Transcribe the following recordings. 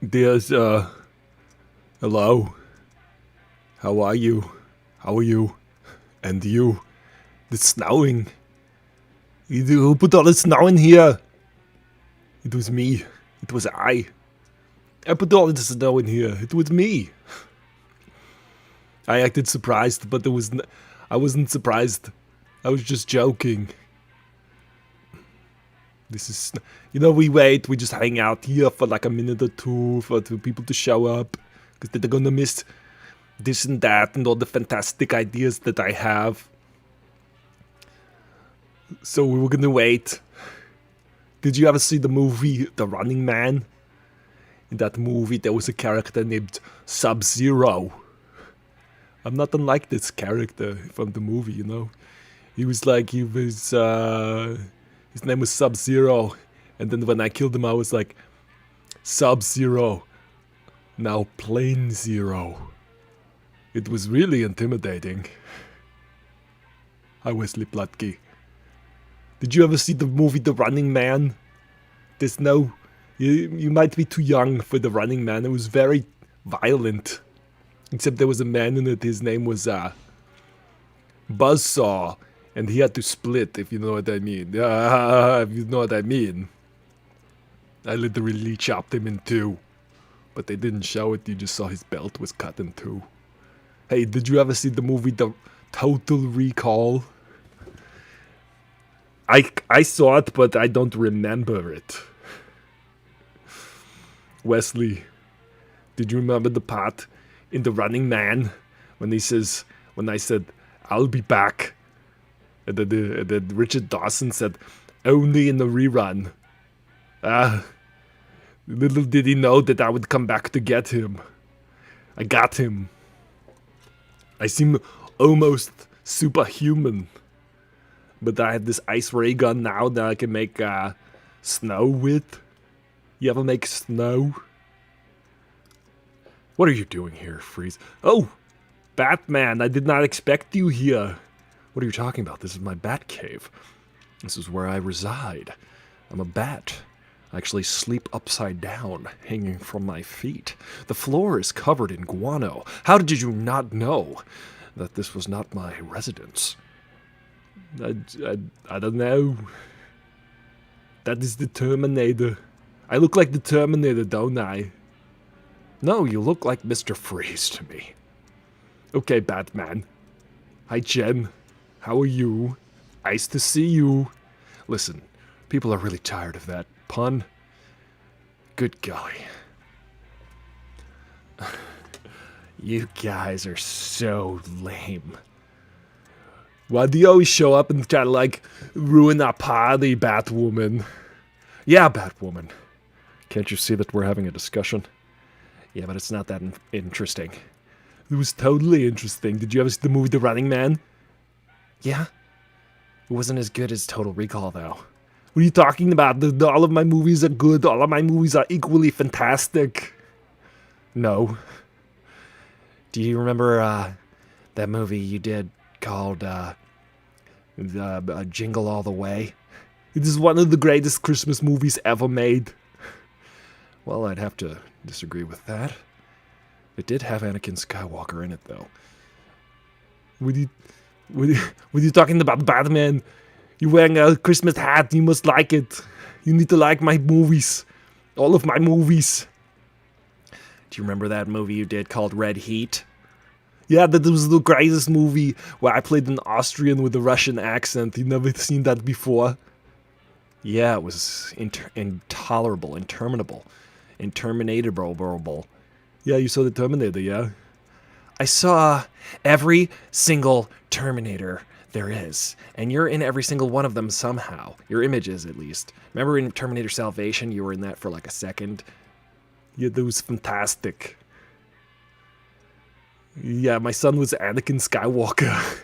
There's, hello. How are you? How are you? And you? The snowing. Who put all the snow in here? It was me. It was I. I put all the snow in here. It was me. I acted surprised, but I wasn't surprised. I was just joking. This is, we wait, we just hang out here for like a minute or two for people to show up, because they're gonna miss this and that and all the fantastic ideas that I have. So we were gonna wait. Did you ever see the movie The Running Man? In that movie there was a character named Sub-Zero. I'm not unlike this character from the movie, his name was Sub-Zero, and then when I killed him I was like, Sub-Zero, now Plain Zero. It was really intimidating. Hi Wesley Plotke. Did you ever see the movie The Running Man? There's no... You might be too young for The Running Man. It was very violent. Except there was a man in it, his name was Buzzsaw. And he had to split, if you know what I mean. If you know what I mean. I literally chopped him in two. But they didn't show it, you just saw his belt was cut in two. Hey, did you ever see the movie The Total Recall? I saw it, but I don't remember it. Wesley, did you remember the part in The Running Man when I said, I'll be back? And then Richard Dawson said, only in the rerun. Little did he know that I would come back to get him. I got him. I seem almost superhuman. But I have this ice ray gun now that I can make snow with. You ever make snow? What are you doing here, Freeze? Oh, Batman, I did not expect you here. What are you talking about? This is my bat cave. This is where I reside. I'm a bat. I actually sleep upside down, hanging from my feet. The floor is covered in guano. How did you not know that this was not my residence? I don't know. That is the Terminator. I look like the Terminator, don't I? No, you look like Mr. Freeze to me. Okay, Batman. Hi, Jen. How are you? Nice to see you. Listen, people are really tired of that pun. Good golly. You guys are so lame. Why do you always show up and try to, ruin our party, Batwoman? Yeah, Batwoman. Can't you see that we're having a discussion? Yeah, but it's not that interesting. It was totally interesting. Did you ever see the movie The Running Man? Yeah. It wasn't as good as Total Recall, though. What are you talking about? All of my movies are good. All of my movies are equally fantastic. No. Do you remember that movie you did called Jingle All the Way? It is one of the greatest Christmas movies ever made. Well, I'd have to disagree with that. It did have Anakin Skywalker in it, though. Were you talking about Batman? You're wearing a Christmas hat. You must like it. You need to like my movies. All of my movies. Do you remember that movie you did called Red Heat? Yeah, that was the greatest movie where I played an Austrian with a Russian accent. You never seen that before? Yeah, it was intolerable, interminable. Interminatable. Yeah, you saw the Terminator, yeah? I saw every single Terminator there is. And you're in every single one of them somehow. Your images, at least. Remember in Terminator Salvation, you were in that for like a second? Yeah, that was fantastic. Yeah, my son was Anakin Skywalker.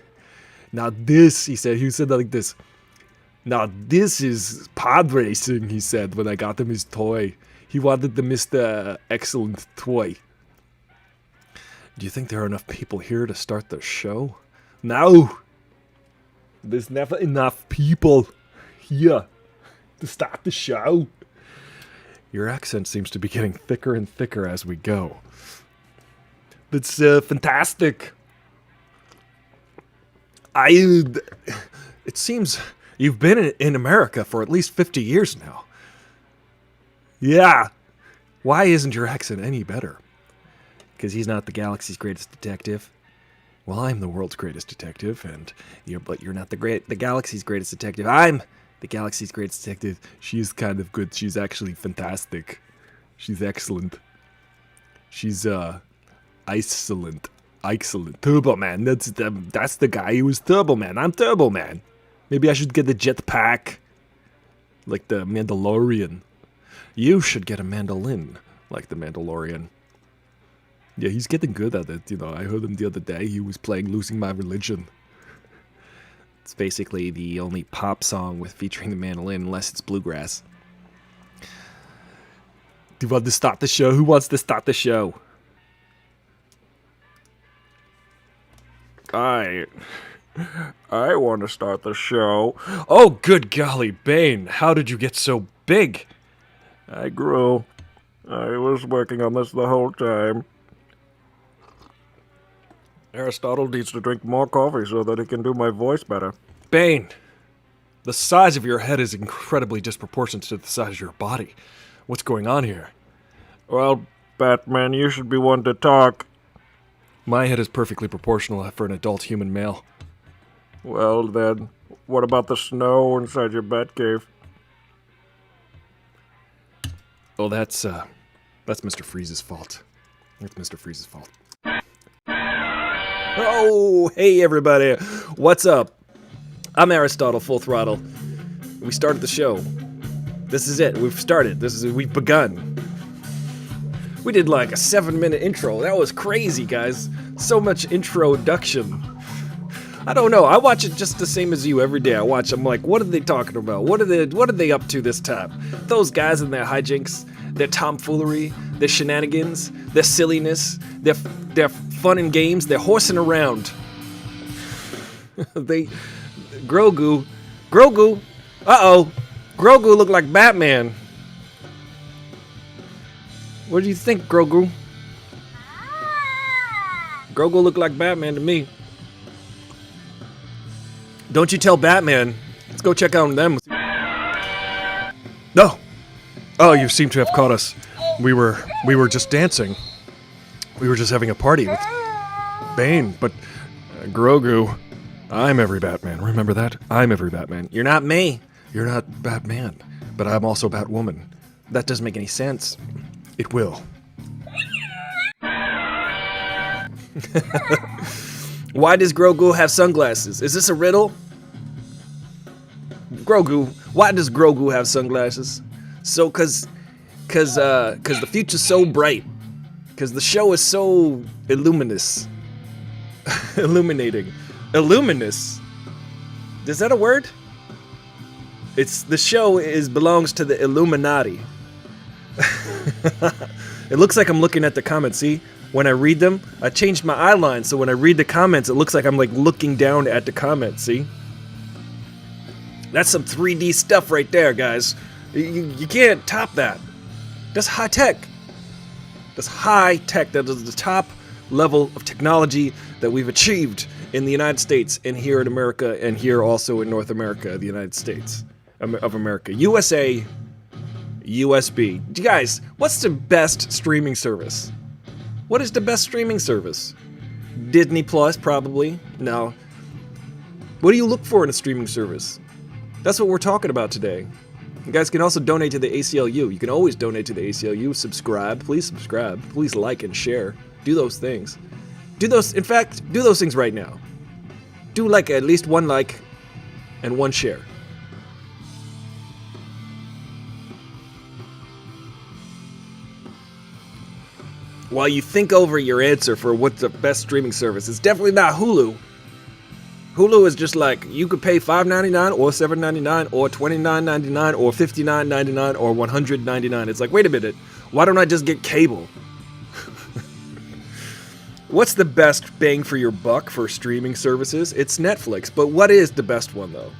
Now this, he said that like this. Now this is pod racing, he said when I got him his toy. He wanted the Mr. Excellent toy. Do you think there are enough people here to start the show? No! There's never enough people here to start the show. Your accent seems to be getting thicker and thicker as we go. That's fantastic. It seems you've been in America for at least 50 years now. Yeah. Why isn't your accent any better? Because he's not the galaxy's greatest detective. Well, I'm the world's greatest detective, but you're not the galaxy's greatest detective. I'm the galaxy's greatest detective. She's kind of good. She's actually fantastic. She's excellent. She's excellent. Excellent. Turbo Man. That's the guy who was Turbo Man. I'm Turbo Man. Maybe I should get the jetpack, like the Mandalorian. You should get a mandolin, like the Mandalorian. Yeah, he's getting good at it, you know. I heard him the other day. He was playing Losing My Religion. It's basically the only pop song featuring the mandolin, unless it's bluegrass. Do you want to start the show? Who wants to start the show? I want to start the show. Oh, good golly, Bane. How did you get so big? I grew. I was working on this the whole time. Aristotle needs to drink more coffee so that he can do my voice better. Bane, the size of your head is incredibly disproportionate to the size of your body. What's going on here? Well, Batman, you should be one to talk. My head is perfectly proportional for an adult human male. Well, then, what about the snow inside your Batcave? Oh, that's Mr. Freeze's fault. That's Mr. Freeze's fault. Oh, hey everybody. What's up? I'm Aristotle, Full Throttle. We started the show. This is it. We've started. We've begun. We did like a 7-minute intro. That was crazy, guys. So much introduction. I don't know. I watch it just the same as you every day. I'm like, what are they talking about? What are they up to this time? Those guys and their hijinks, their tomfoolery, their shenanigans, their silliness, their fun and games, they're horsing around. Grogu, Grogu looked like Batman. What do you think, Grogu? Grogu looked like Batman to me. Don't you tell Batman. Let's go check out them. No. Oh, you seem to have caught us. We were just dancing. We were just having a party with Bane, but Grogu, I'm every Batman. Remember that? I'm every Batman. You're not me. You're not Batman, but I'm also Batwoman. That doesn't make any sense. It will. Why does Grogu have sunglasses? Is this a riddle? Grogu, why does Grogu have sunglasses? So, cause the future's so bright. Because the show is so illuminous. Illuminating. Illuminous? Is that a word? The show belongs to the Illuminati. It looks like I'm looking at the comments, see? When I read them, I changed my eye line, so when I read the comments, it looks like I'm like looking down at the comments, see? That's some 3D stuff right there, guys. You can't top that. That's high tech. That's high tech. That is the top level of technology that we've achieved in the United States and here in America and here also in North America, the United States of America. USA, USB. Guys, what's the best streaming service? What is the best streaming service? Disney Plus, probably. No. What do you look for in a streaming service? That's what we're talking about today. You guys can also donate to the ACLU. You can always donate to the ACLU. Subscribe. Please subscribe. Please like and share. Do those things. In fact, do those things right now. Do like at least one like and one share. While you think over your answer for what's the best streaming service, it's definitely not Hulu. Hulu is just like, you could pay $5.99 or $7.99 or $29.99 or $59.99 or $100.99. It's like, wait a minute, why don't I just get cable? What's the best bang for your buck for streaming services? It's Netflix, but what is the best one though?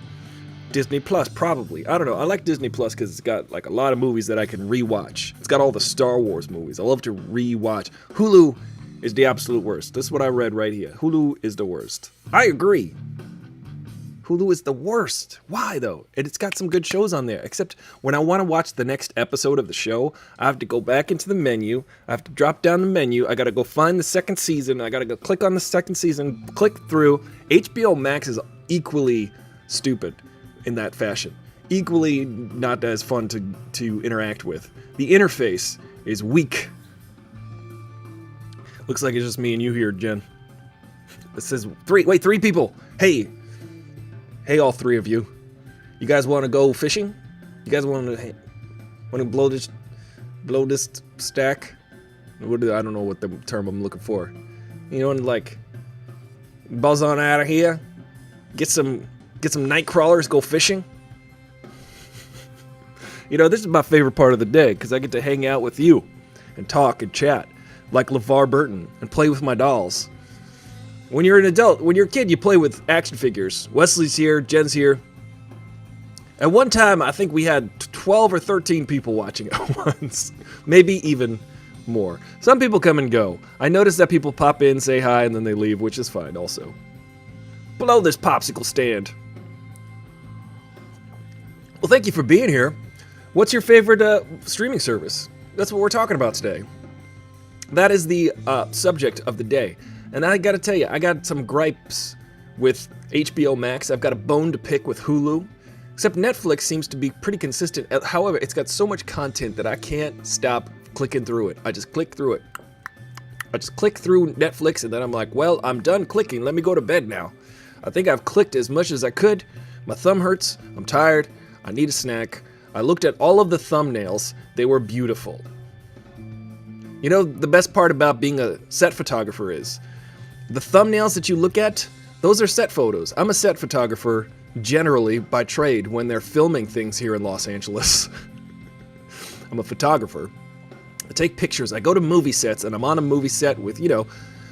Disney Plus, probably. I don't know. I like Disney Plus because it's got like a lot of movies that I can rewatch. It's got all the Star Wars movies. I love to rewatch. Hulu is the absolute worst. This is what I read right here. Hulu is the worst. I agree. Hulu is the worst. Why though? It's got some good shows on there. Except when I want to watch the next episode of the show, I have to go back into the menu. I have to drop down the menu. I got to go find the second season. I got to go click on the second season, click through. HBO Max is equally stupid in that fashion. Equally not as fun to interact with. The interface is weak. Looks like it's just me and you here, Jen. It says three people. Hey, all three of you. You guys want to go fishing? You guys want to blow this stack? I don't know what the term I'm looking for. You know, and like buzz on out of here. Get some night crawlers. Go fishing. You know, this is my favorite part of the day because I get to hang out with you and talk and chat like LeVar Burton and play with my dolls. When you're an adult, when you're a kid, you play with action figures. Wesley's here, Jen's here. At one time, I think we had 12 or 13 people watching at once. Maybe even more. Some people come and go. I notice that people pop in, say hi, and then they leave, which is fine also. Blow this popsicle stand. Well, thank you for being here. What's your favorite streaming service? That's what we're talking about today. That is the subject of the day. And I gotta tell you, I got some gripes with HBO Max. I've got a bone to pick with Hulu. Except Netflix seems to be pretty consistent. However, it's got so much content that I can't stop clicking through it. I just click through it. I just click through Netflix and then I'm like, well, I'm done clicking. Let me go to bed now. I think I've clicked as much as I could. My thumb hurts. I'm tired. I need a snack. I looked at all of the thumbnails. They were beautiful. You know, the best part about being a set photographer is the thumbnails that you look at, those are set photos. I'm a set photographer generally by trade when they're filming things here in Los Angeles. I'm a photographer. I take pictures. I go to movie sets and I'm on a movie set with, you know,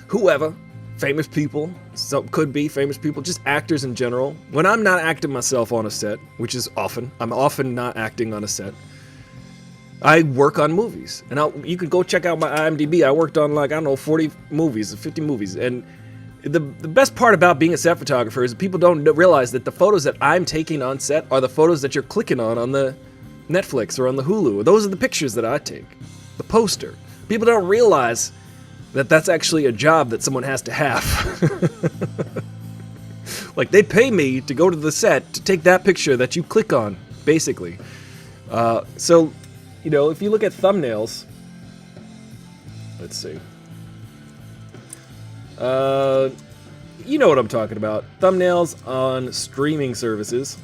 whoever, famous people, some could be famous people, just actors in general. When I'm not acting myself on a set, which is often, I'm often not acting on a set, I work on movies, and you can go check out my IMDb. I worked on 40 movies, 50 movies, and the best part about being a set photographer is people don't realize that the photos that I'm taking on set are the photos that you're clicking on the Netflix or on the Hulu. Those are the pictures that I take, the poster. People don't realize that that's actually a job that someone has to have. Like, they pay me to go to the set to take that picture that you click on, basically. So, you know, if you look at thumbnails, let's see. You know what I'm talking about. Thumbnails on streaming services.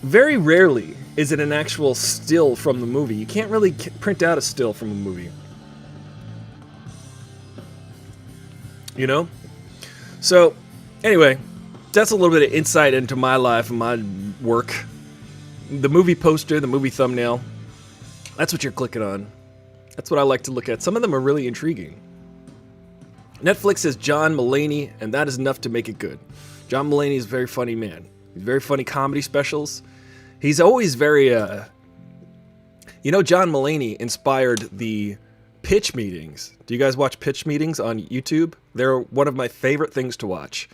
Very rarely is it an actual still from the movie. You can't really print out a still from a movie. You know? So, anyway, that's a little bit of insight into my life and my work. The movie poster, the movie thumbnail, that's what you're clicking on. That's what I like to look at. Some of them are really intriguing. Netflix says John Mulaney, and that is enough to make it good. John Mulaney is a very funny man. He's very funny comedy specials. He's always very, You know, John Mulaney inspired the pitch meetings. Do you guys watch pitch meetings on YouTube? They're one of my favorite things to watch.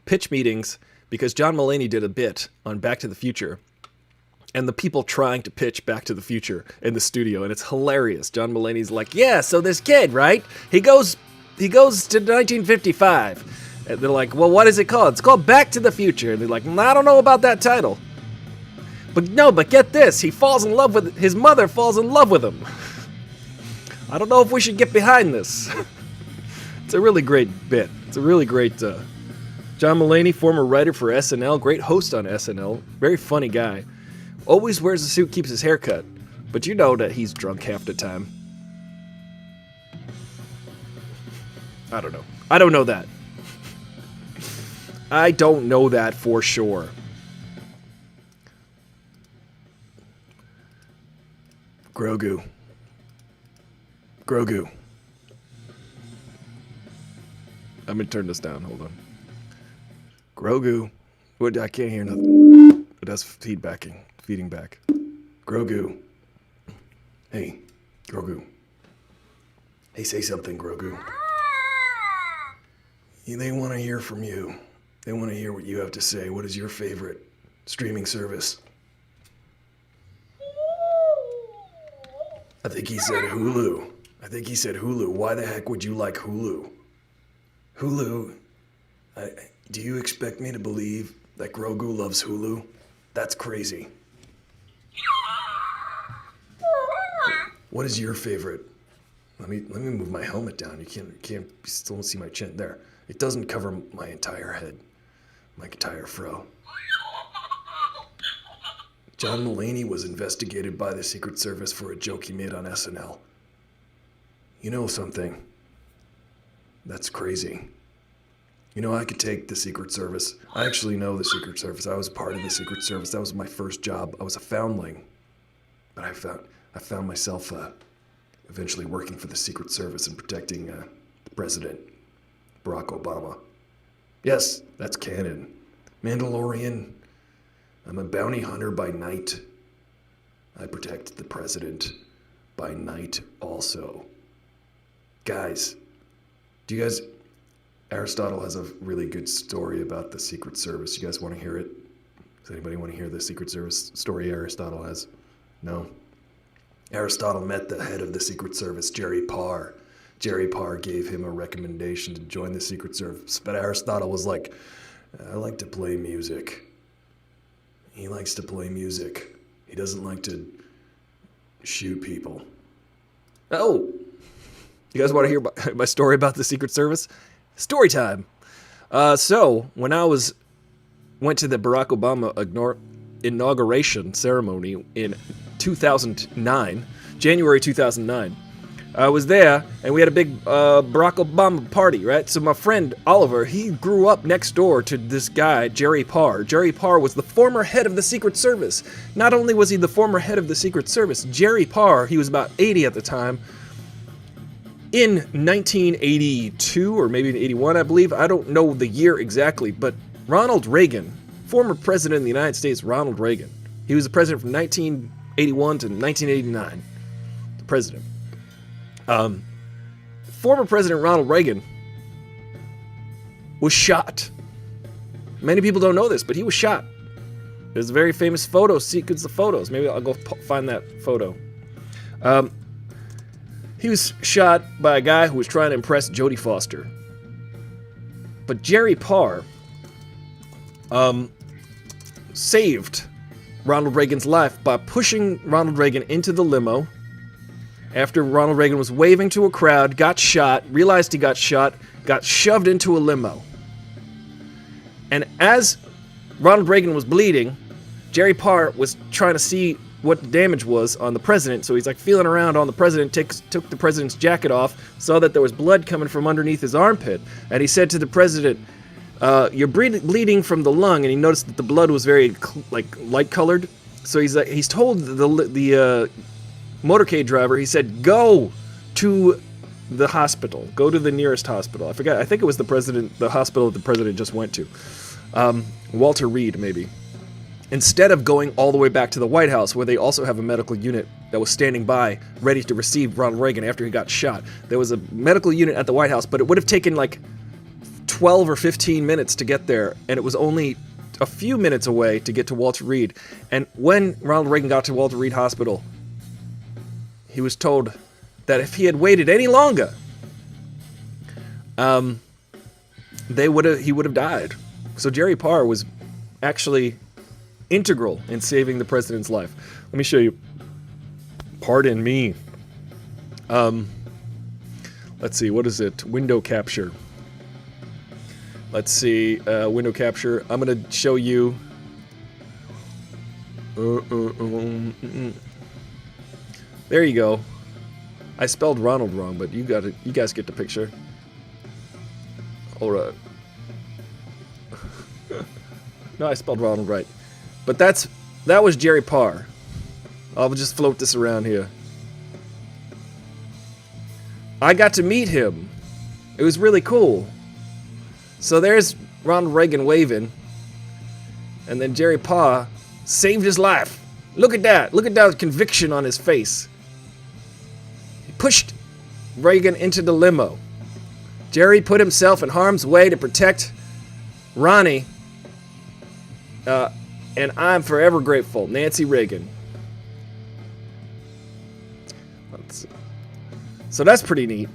Pitch meetings, because John Mulaney did a bit on Back to the Future. And the people trying to pitch Back to the Future in the studio, and it's hilarious. John Mulaney's like, yeah, so this kid, right? He goes to 1955. And they're like, well, what is it called? It's called Back to the Future. And they're like, I don't know about that title. But get this. He falls in love with, his mother falls in love with him. I don't know if we should get behind this. It's a really great bit. It's a really great, John Mulaney, former writer for SNL, great host on SNL, very funny guy. Always wears a suit, keeps his hair cut. But you know that he's drunk half the time. I don't know. I don't know that. I don't know that for sure. Grogu. I'm gonna turn this down. Hold on. Grogu. What? I can't hear nothing. It does feeding back. Grogu. Hey, Grogu. Hey, say something, Grogu. They want to hear from you. They want to hear what you have to say. What is your favorite streaming service? I think he said Hulu. Why the heck would you like Hulu? Hulu? Do you expect me to believe that Grogu loves Hulu? That's crazy. What is your favorite? Let me move my helmet down. You still don't see my chin there. It doesn't cover my entire head, my entire fro. John Mulaney was investigated by the Secret Service for a joke he made on SNL. You know something? That's crazy. You know, I could take the Secret Service. I actually know the Secret Service. I was part of the Secret Service. That was my first job. I was a foundling. But I found myself eventually working for the Secret Service and protecting the president, Barack Obama. Yes, that's canon. Mandalorian. I'm a bounty hunter by night. I protect the president by night also. Guys, Aristotle has a really good story about the Secret Service. You guys want to hear it? Does anybody want to hear the Secret Service story Aristotle has? No? Aristotle met the head of the Secret Service, Jerry Parr. Jerry Parr gave him a recommendation to join the Secret Service, but Aristotle was like, I like to play music. He likes to play music. He doesn't like to shoot people. Oh! You guys want to hear my story about the Secret Service? Story time! So, when I went to the Barack Obama inauguration ceremony in 2009, January 2009, I was there, and we had a big Barack Obama party, right? So my friend Oliver, he grew up next door to this guy, Jerry Parr. Jerry Parr was the former head of the Secret Service. Not only was he the former head of the Secret Service, Jerry Parr, he was about 80 at the time, in 1982, or maybe 81, I believe. I don't know the year exactly, but Ronald Reagan, former president of the United States, Ronald Reagan, he was the president from 1981 to 1989, the president. Former President Ronald Reagan was shot. Many people don't know this, but he was shot. There's a very famous photo sequence of photos. Maybe I'll go find that photo. He was shot by a guy who was trying to impress Jodie Foster. But Jerry Parr saved Ronald Reagan's life by pushing Ronald Reagan into the limo after Ronald Reagan was waving to a crowd, got shot, realized he got shot, got shoved into a limo. And as Ronald Reagan was bleeding, Jerry Parr was trying to see what the damage was on the president, so he's like feeling around on the president, took the president's jacket off, saw that there was blood coming from underneath his armpit, and he said to the president, you're bleeding from the lung, and he noticed that the blood was very light-colored, so he's told the motorcade driver, he said, go to the hospital. Go to the nearest hospital. I forgot. I think it was the hospital that the president just went to. Walter Reed, maybe. Instead of going all the way back to the White House, where they also have a medical unit that was standing by, ready to receive Ronald Reagan after he got shot. There was a medical unit at the White House, but it would have taken like 12 or 15 minutes to get there, and it was only a few minutes away to get to Walter Reed. And when Ronald Reagan got to Walter Reed Hospital, he was told that if he had waited any longer, he would have died. So Jerry Parr was actually integral in saving the president's life. Let me show you. Pardon me. Let's see, what is it? Window capture. Let's see, window capture. I'm gonna show you. There you go. I spelled Ronald wrong, but you got it. You guys get the picture. All right. No, I spelled Ronald right. But that was Jerry Parr. I'll just float this around here. I got to meet him. It was really cool. So there's Ronald Reagan waving. And then Jerry Parr saved his life. Look at that. Look at that conviction on his face. He pushed Reagan into the limo. Jerry put himself in harm's way to protect Ronnie. And I'm forever grateful. Nancy Reagan. Let's see. So that's pretty neat.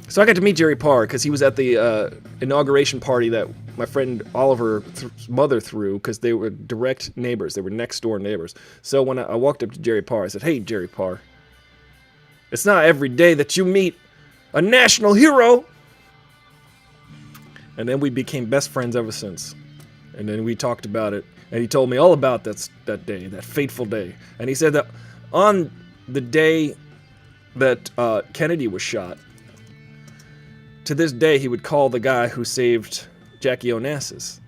So I got to meet Jerry Parr because he was at the inauguration party that my friend Oliver's mother threw, because they were direct neighbors. They were next door neighbors. So when I walked up to Jerry Parr, I said, "Hey, Jerry Parr, it's not every day that you meet a national hero." And then we became best friends ever since. And then we talked about it. And he told me all about that day, that fateful day. And he said that on the day that Kennedy was shot, to this day he would call the guy who saved Jackie Onassis.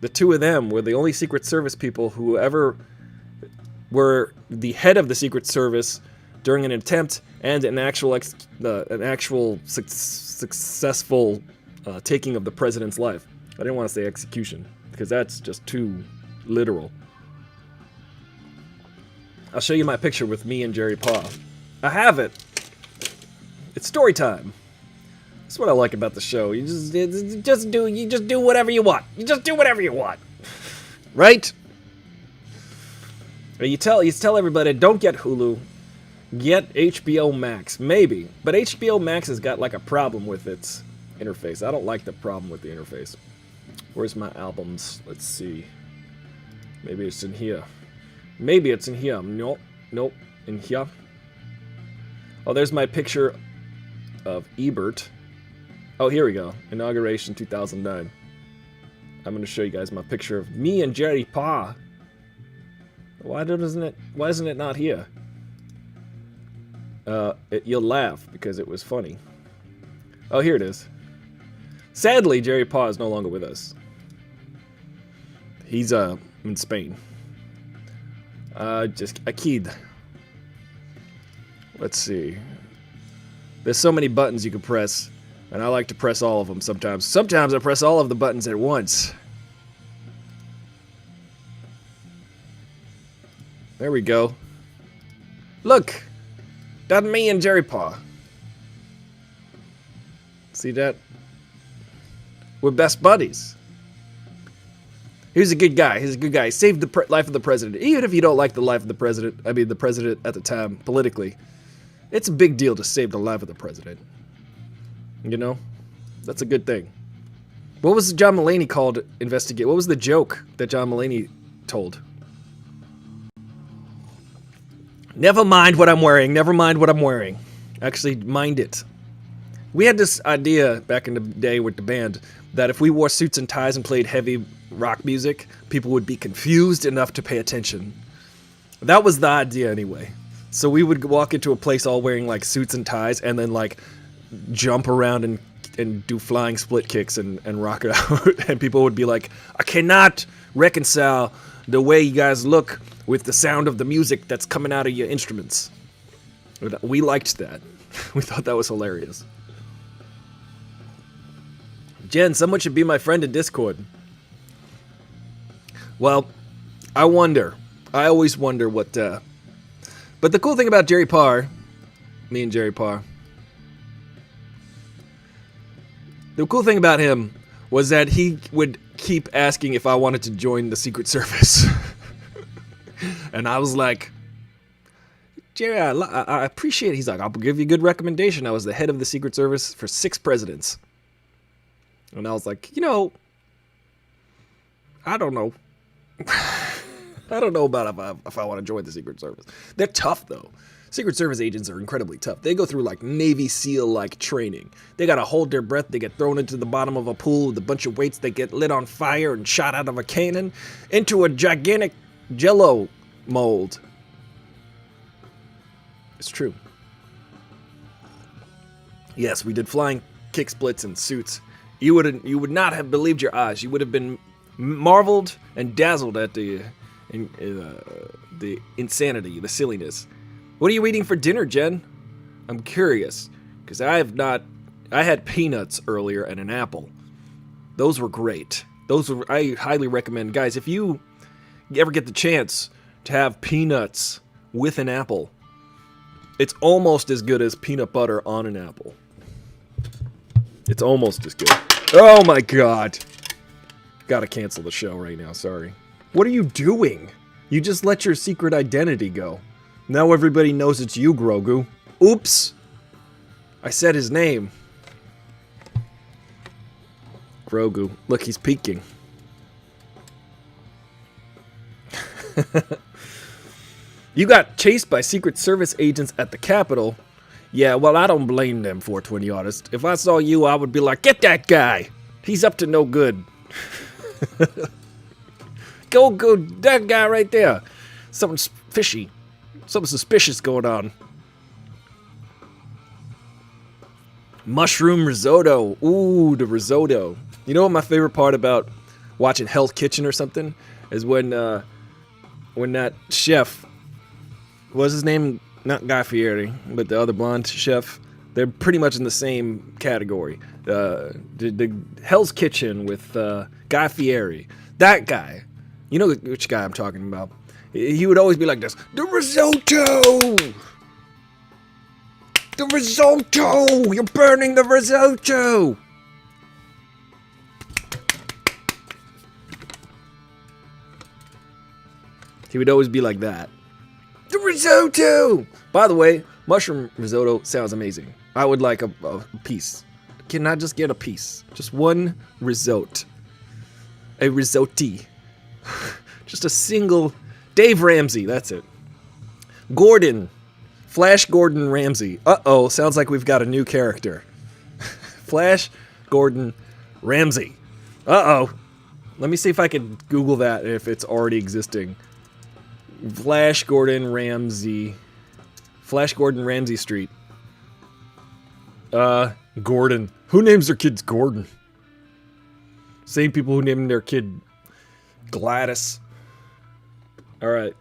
The two of them were the only Secret Service people who ever were the head of the Secret Service during an attempt and an actual successful taking of the president's life. I didn't want to say execution, because that's just too literal. I'll show you my picture with me and Jerry Parr. I have it. It's story time. That's what I like about the show. You just do whatever you want. You just do whatever you want, right? You tell everybody, don't get Hulu, get HBO Max, maybe. But HBO Max has got like a problem with its interface. I don't like the problem with the interface. Where's my albums? Let's see. Maybe it's in here. Maybe it's in here. Nope. In here. Oh, there's my picture of Ebert. Oh, here we go. Inauguration 2009. I'm going to show you guys my picture of me and Jerry Parr. Why isn't it not here? You'll laugh because it was funny. Oh, here it is. Sadly, Jerry Parr is no longer with us. He's in Spain. Just a kid. Let's see. There's so many buttons you can press, and I like to press all of them sometimes. Sometimes I press all of the buttons at once. There we go. Look! That's me and Jerry Parr. See that? We're best buddies. He's a good guy. He's a good guy. He saved the life of the president. Even if you don't like the life of the president, I mean the president at the time, politically, it's a big deal to save the life of the president. You know? That's a good thing. What was John Mulaney called investigate? What was the joke that John Mulaney told? Never mind what I'm wearing. Never mind what I'm wearing. Actually, mind it. We had this idea back in the day with the band that if we wore suits and ties and played heavy rock music, people would be confused enough to pay attention. That was the idea anyway. So we would walk into a place all wearing like suits and ties and then like jump around and do flying split kicks and rock it out. And people would be like, I cannot reconcile the way you guys look with the sound of the music that's coming out of your instruments. We liked that. We thought that was hilarious. Jen, someone should be my friend in Discord. Well, I wonder. I always wonder what... But the cool thing about Jerry Parr, me and Jerry Parr, the cool thing about him was that he would keep asking if I wanted to join the Secret Service. And I was like, Jerry, I appreciate it. He's like, I'll give you a good recommendation. I was the head of the Secret Service for 6 presidents. And I was like, you know, I don't know. I don't know about if I want to join the Secret Service. They're tough, though. Secret Service agents are incredibly tough. They go through, like, Navy SEAL-like training. They gotta hold their breath. They get thrown into the bottom of a pool with a bunch of weights. They get lit on fire and shot out of a cannon into a gigantic Jell-O mold. It's true. Yes, we did flying kick splits and suits. You would not have believed your eyes. You would have been marveled and dazzled at the insanity, the silliness. What are you eating for dinner, Jen? I'm curious, because I had peanuts earlier and an apple. Those were great. I highly recommend, guys, if you ever get the chance to have peanuts with an apple, it's almost as good as peanut butter on an apple. It's almost as good. Oh my god. Gotta cancel the show right now, sorry. What are you doing? You just let your secret identity go. Now everybody knows it's you, Grogu. Oops! I said his name. Grogu. Look, he's peeking. You got chased by Secret Service agents at the Capitol. Yeah, well, I don't blame them for it, to be honest. If I saw you, I would be like, get that guy! He's up to no good. Go, that guy right there. Something fishy. Something suspicious going on. Mushroom risotto. Ooh, the risotto. You know what my favorite part about watching Hell's Kitchen or something is when that chef, what was his name? Not Guy Fieri, but the other blonde chef. They're pretty much in the same category. The Hell's Kitchen with Guy Fieri. That guy. You know which guy I'm talking about. He would always be like this. The risotto! The risotto! You're burning the risotto! He would always be like that. The risotto! By the way, mushroom risotto sounds amazing. I would like a piece. Can I just get a piece? Just one risotto. A risotti. Just a single... Dave Ramsey, that's it. Gordon. Flash Gordon Ramsey. Uh-oh, sounds like we've got a new character. Flash Gordon Ramsey. Uh-oh. Let me see if I can Google that if it's already existing. Flash Gordon Ramsey. Flash Gordon Ramsey Street. Gordon. Who names their kids Gordon? Same people who named their kid Gladys. Alright.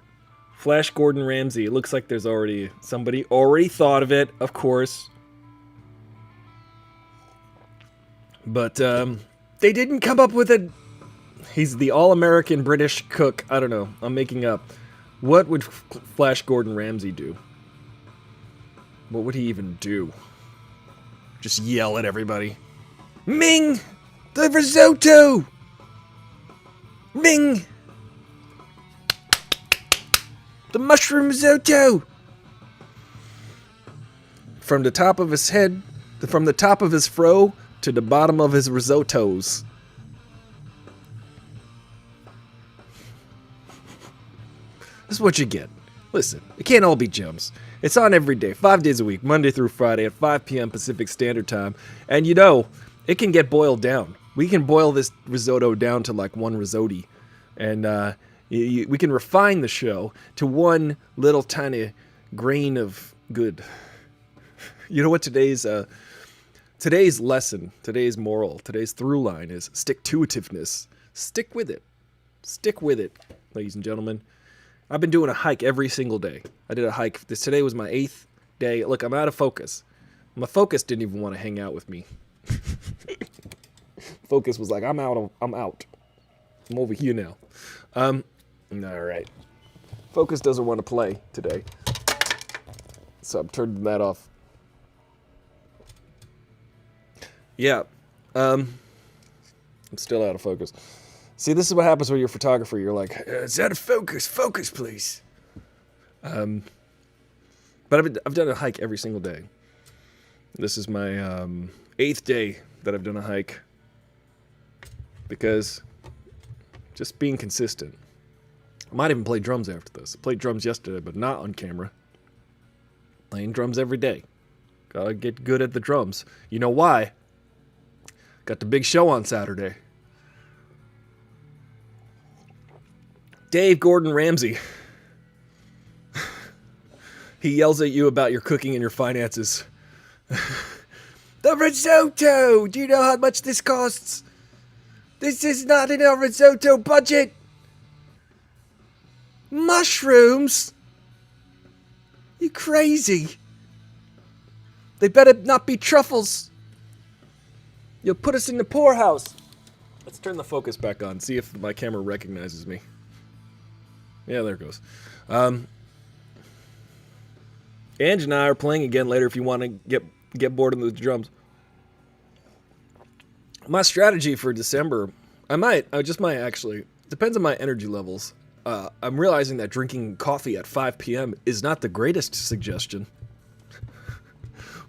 Flash Gordon Ramsey. It looks like there's already somebody already thought of it, of course. But, they didn't come up with it. He's the all-American British cook. I don't know. I'm making up. What would Flash Gordon Ramsay do? What would he even do? Just yell at everybody. Ming! The risotto! Ming! The mushroom risotto! From the top of his head, from the top of his fro to the bottom of his risottos. This is what you get. Listen, it can't all be gems. It's on every day, 5 days a week, Monday through Friday at 5 p.m. Pacific Standard Time. And you know, it can get boiled down. We can boil this risotto down to like one risotto. And we can refine the show to one little tiny grain of good. You know what today's lesson, today's moral, today's through line is stick-to-itiveness. Stick with it. Stick with it, ladies and gentlemen. I've been doing a hike every single day. I did a hike. Today was my 8th day. Look, I'm out of focus. My focus didn't even want to hang out with me. Focus was like, I'm out. I'm over here now. All right. Focus doesn't want to play today. So I'm turning that off. Yeah. I'm still out of focus. See, this is what happens when you're a photographer. You're like, it's out of focus. Focus, please. But I've done a hike every single day. This is my 8th day that I've done a hike. Because just being consistent. I might even play drums after this. I played drums yesterday, but not on camera. Playing drums every day. Gotta get good at the drums. You know why? Got the big show on Saturday. Dave Gordon Ramsay. He yells at you about your cooking and your finances. The risotto! Do you know how much this costs? This is not in our risotto budget! Mushrooms? You crazy? They better not be truffles. You'll put us in the poorhouse. Let's turn the focus back on, see if my camera recognizes me. Yeah, there it goes. Ange and I are playing again later if you want to get bored of the drums. My strategy for December, I just might actually, depends on my energy levels. I'm realizing that drinking coffee at 5 p.m. is not the greatest suggestion.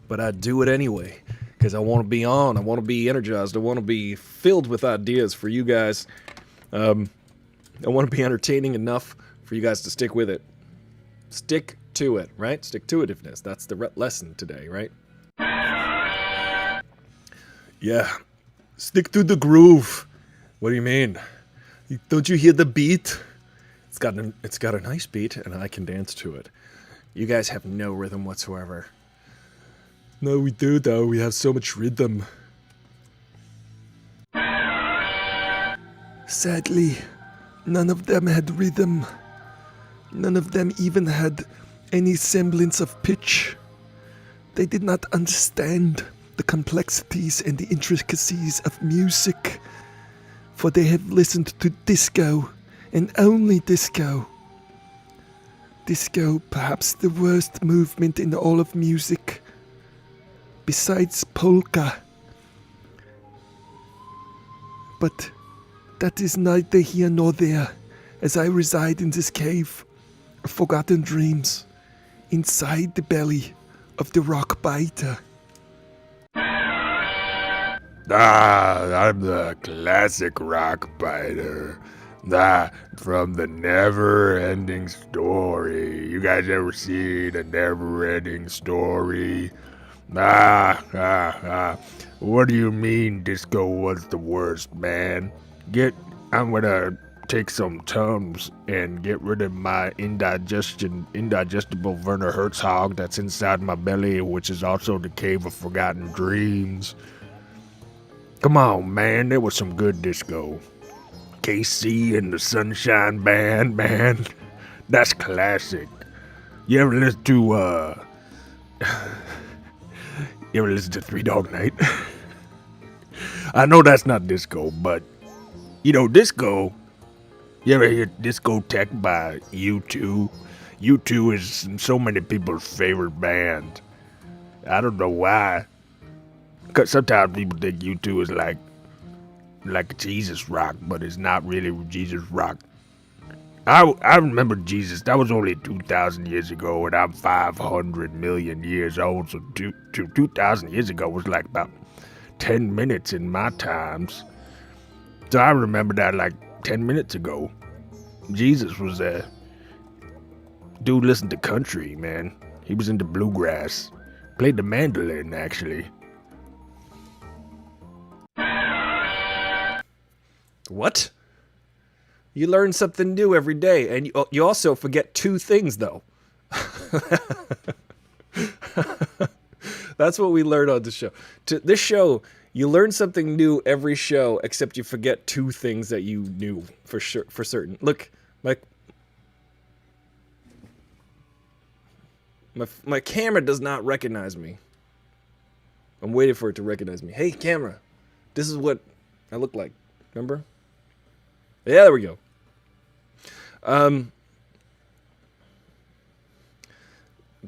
But I do it anyway, because I want to be on, I want to be energized, I want to be filled with ideas for you guys. I want to be entertaining enough for you guys to stick with it. Stick to it, right? Stick-to-itiveness. That's the lesson today, right? Yeah. Stick to the groove. What do you mean? Don't you hear the beat? It's got a nice beat, and I can dance to it. You guys have no rhythm whatsoever. No, we do, though. We have so much rhythm. Sadly, none of them had rhythm. None of them even had any semblance of pitch. They did not understand the complexities and the intricacies of music, for they have listened to disco, and only disco. Disco, perhaps the worst movement in all of music, besides polka. But that is neither here nor there, as I reside in this cave of forgotten dreams, inside the belly of the rock biter. I'm the classic rock biter. From the never-ending story. You guys ever seen a never-ending story? What do you mean disco was the worst, man? I'm gonna take some Tums and get rid of my indigestible Werner Herzog that's inside my belly, which is also the cave of forgotten dreams. Come on, man, there was some good disco. KC and the Sunshine Band, man. That's classic. You ever listen to, You ever listen to Three Dog Night? I know that's not disco, but, disco. You ever hear Discotheque by U2? U2 is so many people's favorite band. I don't know why. Because sometimes people think U2 is like Jesus rock, but it's not really Jesus rock. I remember Jesus. That was only 2,000 years ago, and I'm 500 million years old. So 2,000 years ago was like about 10 minutes in my times. So I remember that like 10 minutes ago. Jesus was there. Dude listened to country, man. He was into bluegrass. Played the mandolin, actually. What? You learn something new every day, and you also forget two things, though. That's what we learned on the show. This show, you learn something new every show, except you forget two things that you knew for sure, for certain. Look, my camera does not recognize me. I'm waiting for it to recognize me. Hey, camera, this is what I look like. Remember? Yeah, there we go.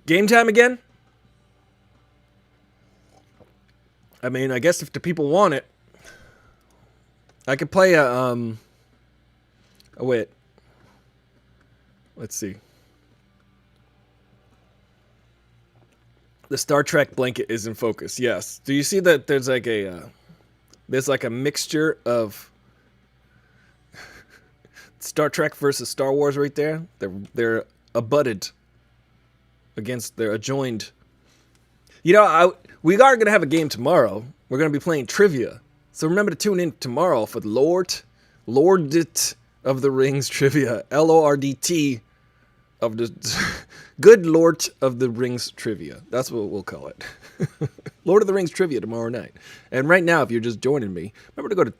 Game time again? I mean, I guess if the people want it, I could play a, oh wait. Let's see. The Star Trek blanket is in focus, yes. Do you see that there's like a mixture of Star Trek versus Star Wars right there? They're abutted against, they're adjoined. You know, we are going to have a game tomorrow. We're going to be playing trivia. So remember to tune in tomorrow for the Lordet of the Rings trivia. LORDT of the Good Lord of the Rings trivia. That's what we'll call it. Lord of the Rings trivia tomorrow night. And right now, if you're just joining me, remember to go to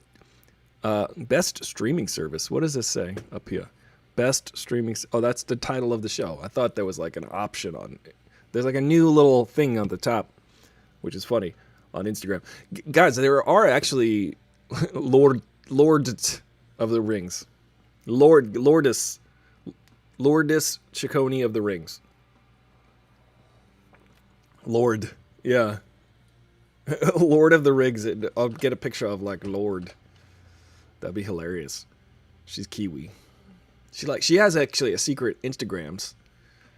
best streaming service. What does this say up here? Best streaming. Oh, that's the title of the show. I thought there was like an option on it. There's like a new little thing on the top, which is funny, on Instagram. Guys, there are actually Lord Lord of the Rings. Lordess Shikoni of the Rings. Lord. Yeah. Lord of the Rings. I'll get a picture of like Lord. That'd be hilarious. She's Kiwi. She has actually a secret Instagrams.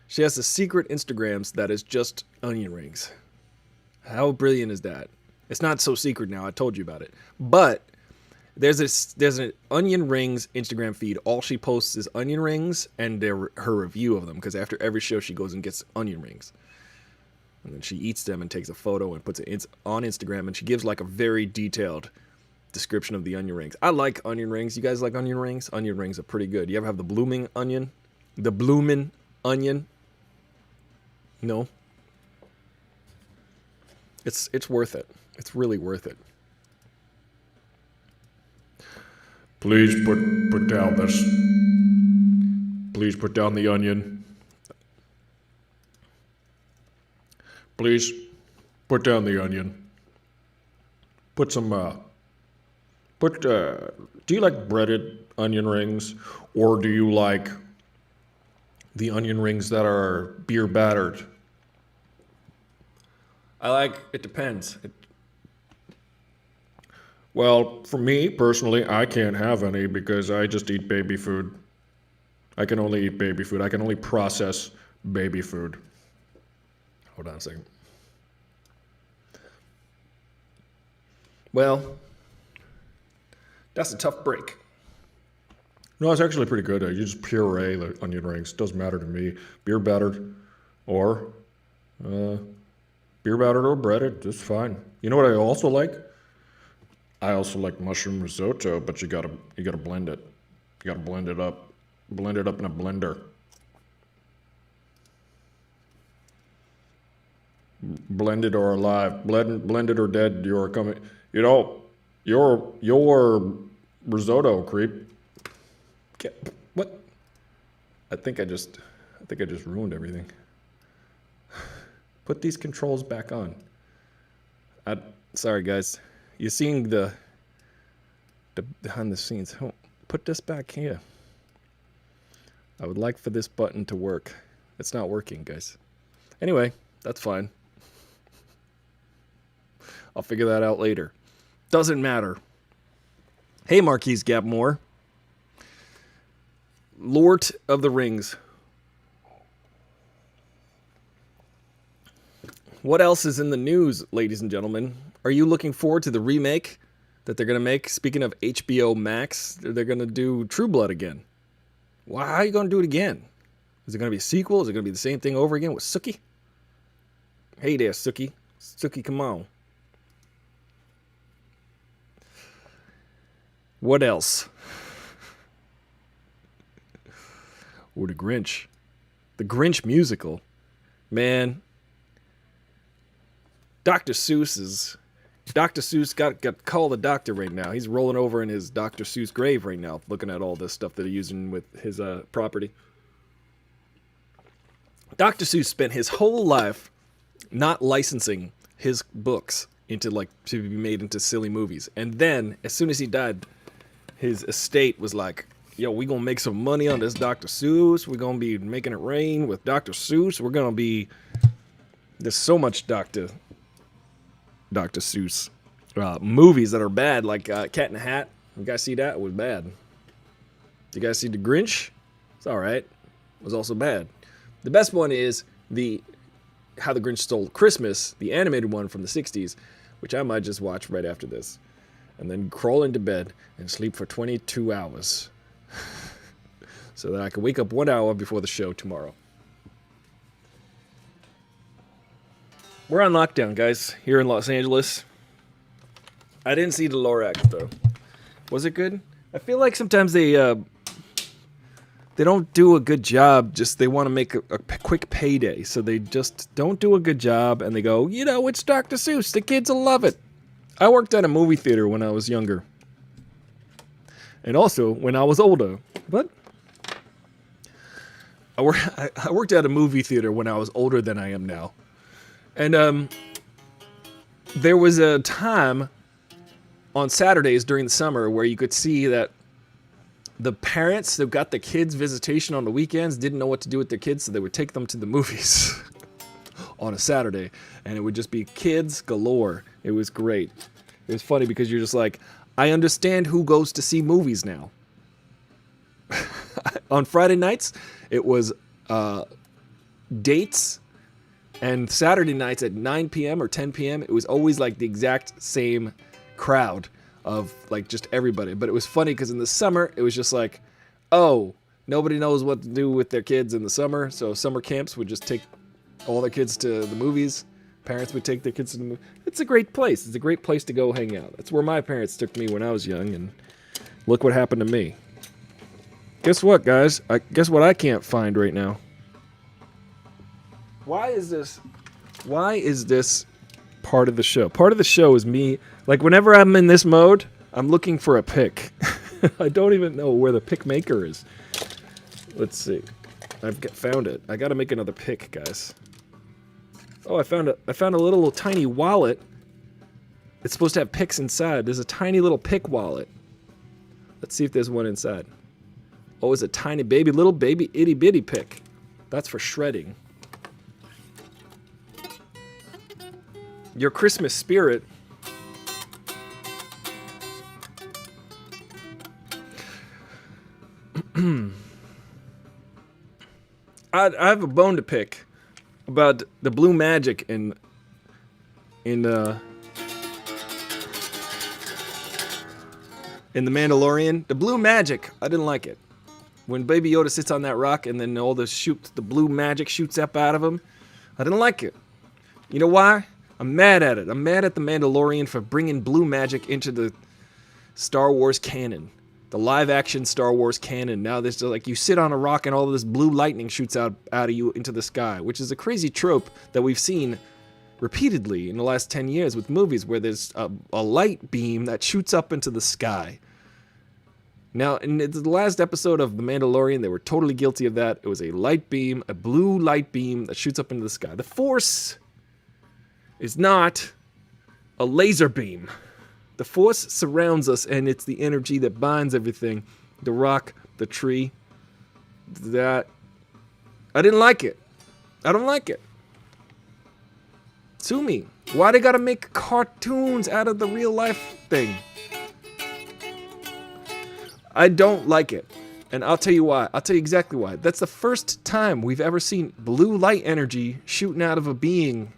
She has a secret Instagrams that is just onion rings. How brilliant is that? It's not so secret now. I told you about it. But there's an onion rings Instagram feed. All she posts is onion rings and her review of them, because after every show she goes and gets onion rings. And then she eats them and takes a photo and puts it on Instagram, and she gives like a very detailed description of the onion rings. I like onion rings. You guys like onion rings? Onion rings are pretty good. You ever have the blooming onion? The bloomin' onion? No. It's worth it. It's really worth it. Please put down this. Please put down the onion. Please put down the onion. Put some do you like breaded onion rings, or do you like the onion rings that are beer battered? It depends. Well, for me personally, I can't have any because I just eat baby food. I can only eat baby food. I can only process baby food. Hold on a second. Well, that's a tough break. No, it's actually pretty good. You just puree the onion rings. Doesn't matter to me. Beer battered or breaded. It's fine. You know what I also like? I also like mushroom risotto, but you gotta blend it. You gotta blend it up. Blend it up in a blender. Blended or alive. Blended or dead. You're coming. You know, your risotto creep. What? I think I just ruined everything. Put these controls back on. Sorry guys. You're seeing the behind the scenes. Put this back here. I would like for this button to work. It's not working, guys. Anyway, that's fine. I'll figure that out later. Doesn't matter. Hey, Marquise Gapmore. Lord of the Rings. What else is in the news, ladies and gentlemen? Are you looking forward to the remake that they're going to make? Speaking of HBO Max, they're going to do True Blood again. Why? How are you going to do it again? Is it going to be a sequel? Is it going to be the same thing over again with Sookie? Hey there, Sookie. Sookie, come on. What else? Or the Grinch. The Grinch musical. Man. Dr. Seuss got call the doctor right now. He's rolling over in his Dr. Seuss grave right now, looking at all this stuff that they're using with his property. Dr. Seuss spent his whole life not licensing his books to be made into silly movies. And then, as soon as he died, his estate was like, yo, we gonna make some money on this Dr. Seuss. We're gonna be making it rain with Dr. Seuss. There's so much Dr. Seuss movies that are bad, like Cat in the Hat. You guys see that? It was bad. You guys see The Grinch? It's all right. It was also bad. The best one is How the Grinch Stole Christmas, the animated one from the 60s, which I might just watch right after this. And then crawl into bed and sleep for 22 hours. So that I can wake up 1 hour before the show tomorrow. We're on lockdown, guys, here in Los Angeles. I didn't see the Lorax, though. Was it good? I feel like sometimes they don't do a good job. They want to make a quick payday. So they just don't do a good job. And they go, it's Dr. Seuss. The kids will love it. I worked at a movie theater when I was younger. And also when I was older. What? I worked at a movie theater when I was older than I am now. And there was a time on Saturdays during the summer where you could see that the parents that got the kids visitation on the weekends didn't know what to do with their kids, so they would take them to the movies on a Saturday, and it would just be kids galore. It was great. It was funny because you're just like, I understand who goes to see movies now. On Friday nights, it was dates, and Saturday nights at 9 p.m. or 10 p.m., it was always like the exact same crowd of like just everybody. But it was funny because in the summer, it was just like, oh, nobody knows what to do with their kids in the summer, so summer camps would just take all their kids to the movies. Parents would take their kids to the movies. It's a great place. It's a great place to go hang out. That's where my parents took me when I was young, and look what happened to me. Guess what, guys? Guess what I can't find right now? Why is this part of the show? Part of the show is me, like whenever I'm in this mode, I'm looking for a pick. I don't even know where the pick maker is. Let's see. Found it. I gotta make another pick, guys. Oh, I found a little tiny wallet. It's supposed to have picks inside. There's a tiny little pick wallet. Let's see if there's one inside. Oh, it's a tiny little baby itty bitty pick. That's for shredding. Your Christmas spirit. I have a bone to pick about the blue magic in The Mandalorian. The blue magic, I didn't like it. When Baby Yoda sits on that rock and then all the blue magic shoots up out of him, I didn't like it. You know why? I'm mad at it. I'm mad at The Mandalorian for bringing blue magic into the Star Wars canon. The live-action Star Wars canon. Now there's like you sit on a rock and all of this blue lightning shoots out of you into the sky, which is a crazy trope that we've seen repeatedly in the last 10 years with movies where there's a light beam that shoots up into the sky. Now, in the last episode of The Mandalorian, they were totally guilty of that. It was a light beam, a blue light beam that shoots up into the sky. The Force is not a laser beam. The Force surrounds us, and it's the energy that binds everything. The rock, the tree, that. I didn't like it. I don't like it. Sue me. Why they gotta make cartoons out of the real life thing? I don't like it. And I'll tell you why. I'll tell you exactly why. That's the first time we've ever seen blue light energy shooting out of a being.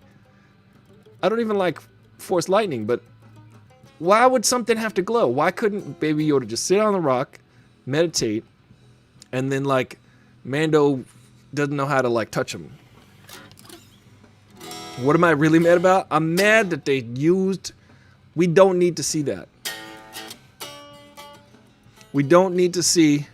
I don't even like Force lightning, but why would something have to glow? Why couldn't Baby Yoda just sit on the rock, meditate, and then like Mando doesn't know how to like touch him? What am I really mad about? I'm mad that they used... We don't need to see that. We don't need to see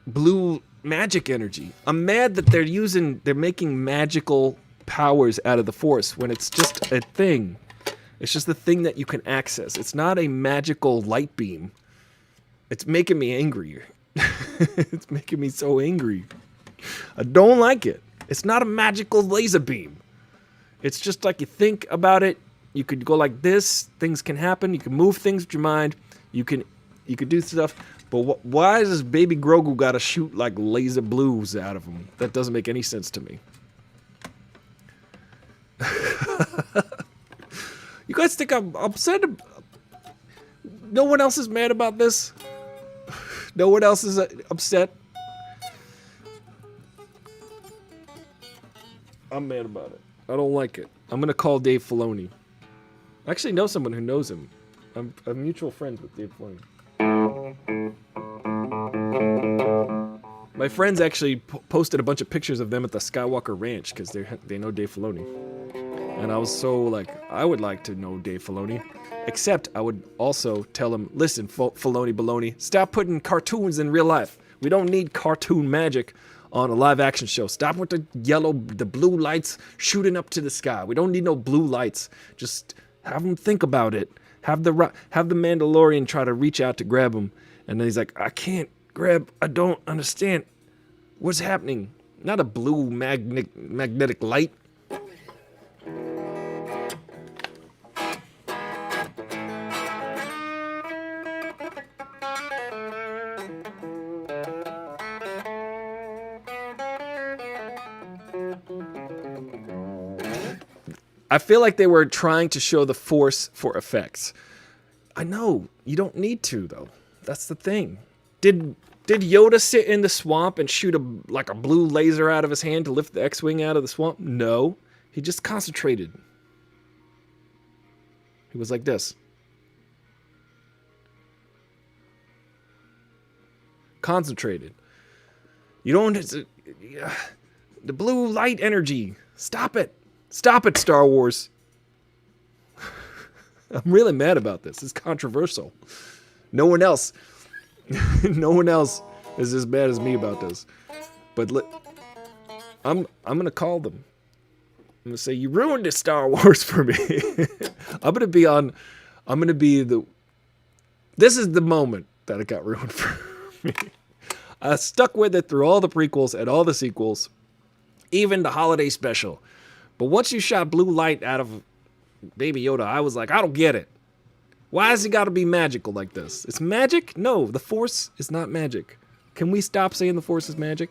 blue magic energy. I'm mad that they're making magical powers out of the Force when it's just a thing. It's just the thing that you can access. It's not a magical light beam. It's making me angry. It's making me so angry. I don't like it. It's not a magical laser beam. It's just like you think about it. You could go like this. Things can happen. You can move things with your mind. You could do stuff. But why does Baby Grogu gotta shoot like laser blues out of him? That doesn't make any sense to me. You guys think I'm upset? No one else is mad about this? No one else is upset? I'm mad about it. I don't like it. I'm gonna call Dave Filoni. I actually know someone who knows him. I'm mutual friends with Dave Filoni. My friends actually posted a bunch of pictures of them at the Skywalker Ranch because they know Dave Filoni. And I was so like, I would like to know Dave Filoni. Except I would also tell him, listen, Filoni baloney, stop putting cartoons in real life. We don't need cartoon magic on a live action show. Stop with the blue lights shooting up to the sky. We don't need no blue lights. Just have him think about it. Have the Mandalorian try to reach out to grab him. And then he's like, I can't grab. I don't understand. What's happening? Not a blue magnetic light. I feel like they were trying to show the Force for effects. I know, you don't need to, though. That's the thing. Did Yoda sit in the swamp and shoot a blue laser out of his hand to lift the X-Wing out of the swamp? No. He just concentrated. He was like this. Concentrated. You don't... the blue light energy. Stop it. Stop it, Star Wars. I'm really mad about this. It's controversial. No one else is as bad as me about this. But I'm gonna call them. I'm gonna say, you ruined it, Star Wars, for me. This is the moment that it got ruined for me. I stuck with it through all the prequels and all the sequels, even the holiday special. But once you shot blue light out of Baby Yoda, I was like, I don't get it. Why has it got to be magical like this? It's magic? No, the Force is not magic. Can we stop saying the Force is magic?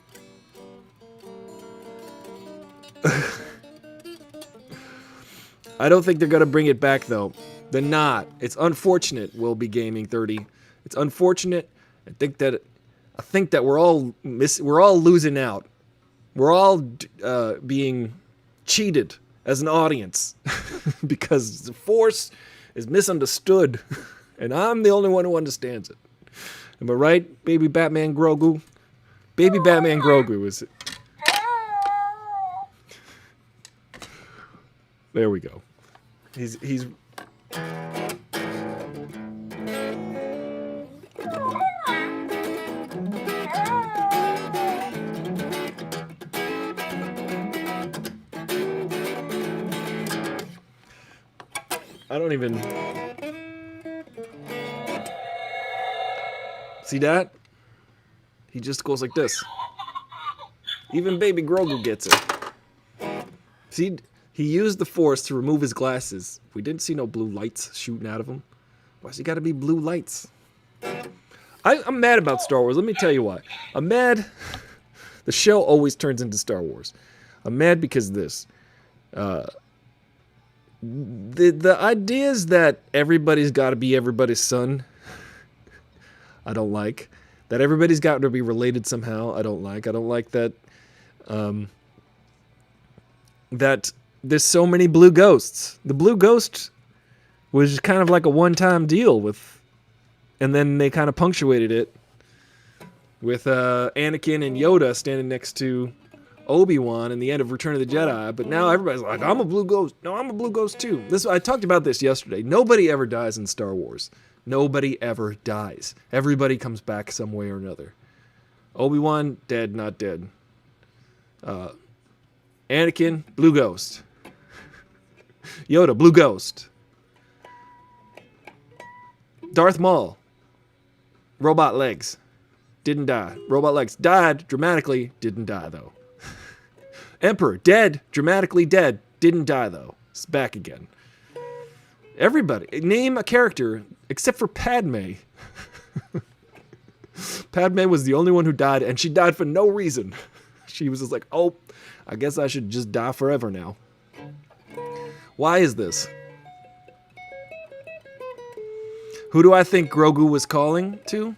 I don't think they're going to bring it back, though. They're not. It's unfortunate, Will Be Gaming 30. It's unfortunate. I think that we're all losing out. We're all being cheated as an audience because the Force is misunderstood, and I'm the only one who understands it. Am I right, baby Batman Grogu? Baby Batman Grogu is it? There we go. He's I don't even see that. He just goes like this. Even baby Grogu gets it. See, he used the Force to remove his glasses. We didn't see no blue lights shooting out of him. Why's he got to be blue lights? I'm mad about Star Wars. Let me tell you why. I'm mad. The show always turns into Star Wars. I'm mad because of this. The ideas that everybody's got to be everybody's son, I don't like. That everybody's got to be related somehow, I don't like. I don't like that that there's so many blue ghosts. The blue ghost was kind of like a one-time deal with, and then they kind of punctuated it with Anakin and Yoda standing next to Obi-Wan in the end of Return of the Jedi, but now everybody's like, I'm a blue ghost. No, I'm a blue ghost too. I talked about this yesterday. Nobody ever dies in Star Wars. Nobody ever dies. Everybody comes back some way or another. Obi-Wan, dead, not dead. Anakin, blue ghost. Yoda, blue ghost. Darth Maul, robot legs, didn't die. Robot legs died dramatically, didn't die though. Emperor, dead, dramatically dead, didn't die though. It's back again. Everybody, name a character except for Padme. Padme was the only one who died, and she died for no reason. She was just like, oh, I guess I should just die forever now. Why is this? Who do I think Grogu was calling to?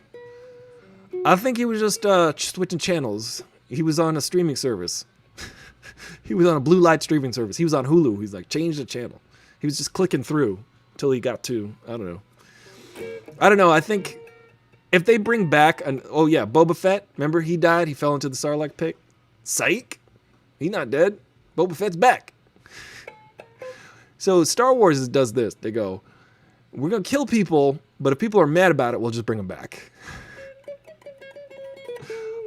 I think he was just switching channels. He was on a streaming service. He was on a blue light streaming service. He was on Hulu. He's like, change the channel. He was just clicking through until he got to, I don't know. I think if they bring back Boba Fett, remember he died? He fell into the Sarlacc pit. Psych. He's not dead. Boba Fett's back. So Star Wars does this. They go, we're going to kill people, but if people are mad about it, we'll just bring them back.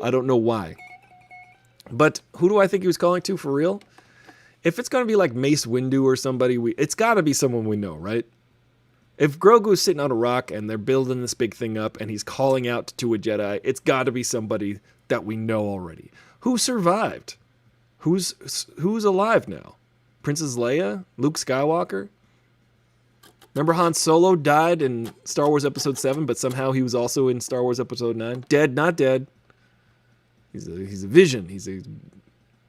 I don't know why. But who do I think he was calling to for real? If it's going to be like Mace Windu or somebody, it's got to be someone we know, right? If Grogu's sitting on a rock and they're building this big thing up and he's calling out to a Jedi, it's got to be somebody that we know already. Who survived? Who's alive now? Princess Leia? Luke Skywalker? Remember Han Solo died in Star Wars Episode 7, but somehow he was also in Star Wars Episode 9? Dead, not dead. He's a vision. He's a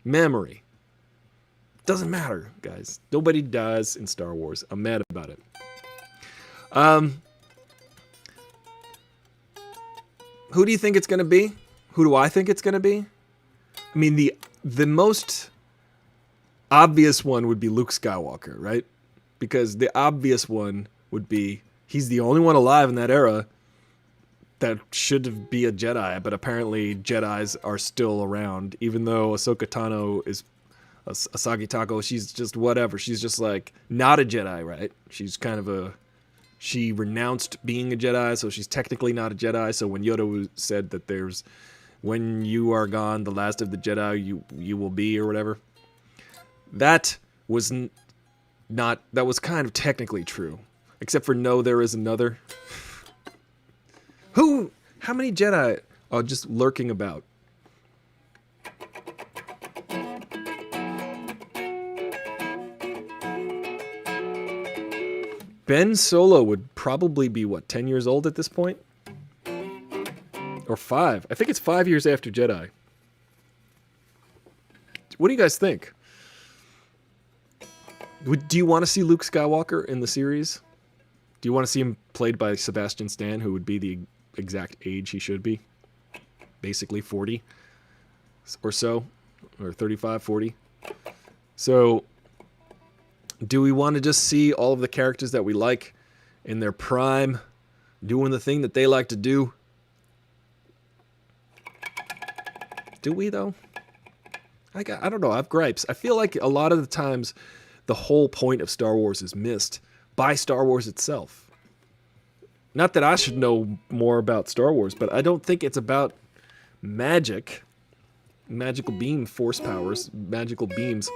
memory. Doesn't matter, guys. Nobody dies in Star Wars. I'm mad about it. Who do you think it's going to be? Who do I think it's going to be? I mean, the most obvious one would be Luke Skywalker, right? Because the obvious one would be he's the only one alive in that era that should be a Jedi, but apparently Jedis are still around, even though Ahsoka Tano is Asagi Tako, she's just whatever. She's just like not a Jedi, right? She's kind of she renounced being a Jedi, so she's technically not a Jedi. So when Yoda said that there's, when you are gone, the last of the Jedi you will be, or whatever, that was not, that was kind of technically true. Except for no, there is another. How many Jedi are just lurking about? Ben Solo would probably be, what, 10 years old at this point? Or 5. I think it's 5 years after Jedi. What do you guys think? Do you want to see Luke Skywalker in the series? Do you want to see him played by Sebastian Stan, who would be the exact age he should be? Basically 40 or so, or 35, 40. So, do we want to just see all of the characters that we like in their prime doing the thing that they like to do? Do we, though? I don't know. I have gripes. I feel like a lot of the times the whole point of Star Wars is missed by Star Wars itself. Not that I should know more about Star Wars, but I don't think it's about magic, magical beam force powers, magical beams.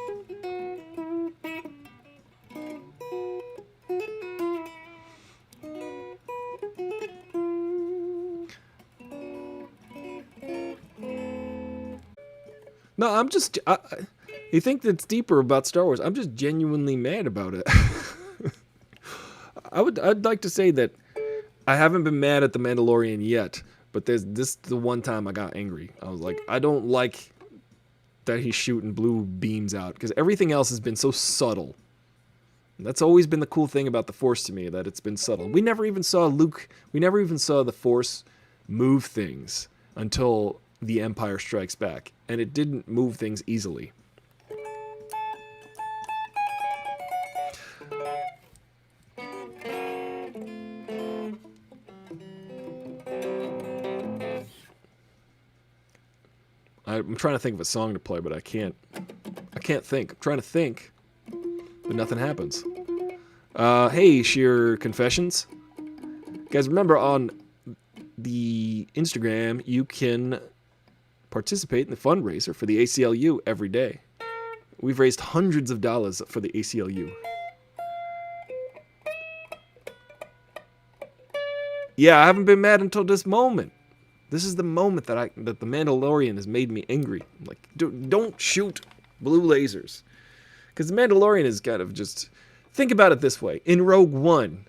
No, I'm just... you think that's deeper about Star Wars. I'm just genuinely mad about it. I'd like to say that I haven't been mad at The Mandalorian yet, but this the one time I got angry. I was like, I don't like that he's shooting blue beams out, because everything else has been so subtle. And that's always been the cool thing about the Force to me, that it's been subtle. We never even saw the Force move things until The Empire Strikes Back, and it didn't move things easily. I'm trying to think of a song to play, but I can't think. I'm trying to think, but nothing happens. Hey, Sheer Confessions. Guys, remember on the Instagram, you can participate in the fundraiser for the ACLU every day. We've raised hundreds of dollars for the ACLU. Yeah, I haven't been mad until this moment. This is the moment that the Mandalorian has made me angry. I'm like, don't shoot blue lasers. Because the Mandalorian is kind of just... Think about it this way. In Rogue One,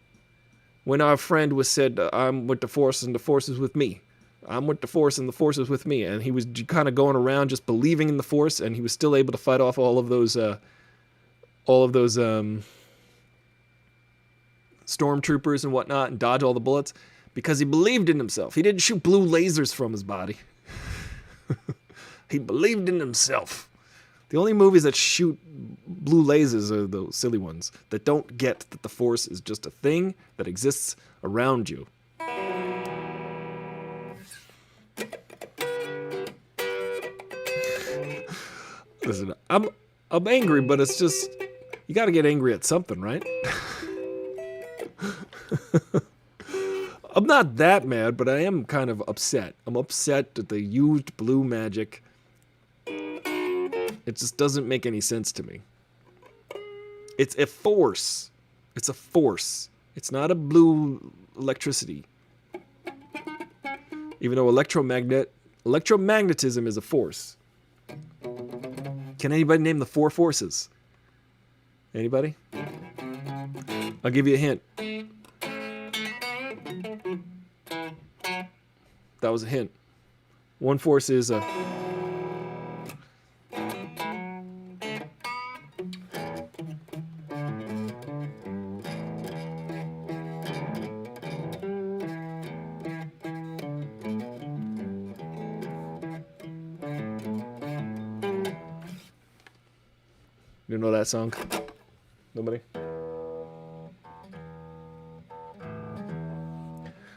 when our friend was said, I'm with the Force and the Force is with me. I'm with the Force and the Force is with me. And he was kind of going around just believing in the Force, and he was still able to fight off all of those stormtroopers and whatnot and dodge all the bullets. Because he believed in himself. He didn't shoot blue lasers from his body. He believed in himself. The only movies that shoot blue lasers are those silly ones that don't get that the Force is just a thing that exists around you. Listen, I'm angry, but it's just, you gotta get angry at something, right? I'm not that mad, but I am kind of upset. I'm upset that they used blue magic. It just doesn't make any sense to me. It's a force. It's a force. It's not a blue electricity. Even though electromagnetism is a force. Can anybody name the 4 forces? Anybody? I'll give you a hint. That was a hint. One force is a... You know that song? Nobody?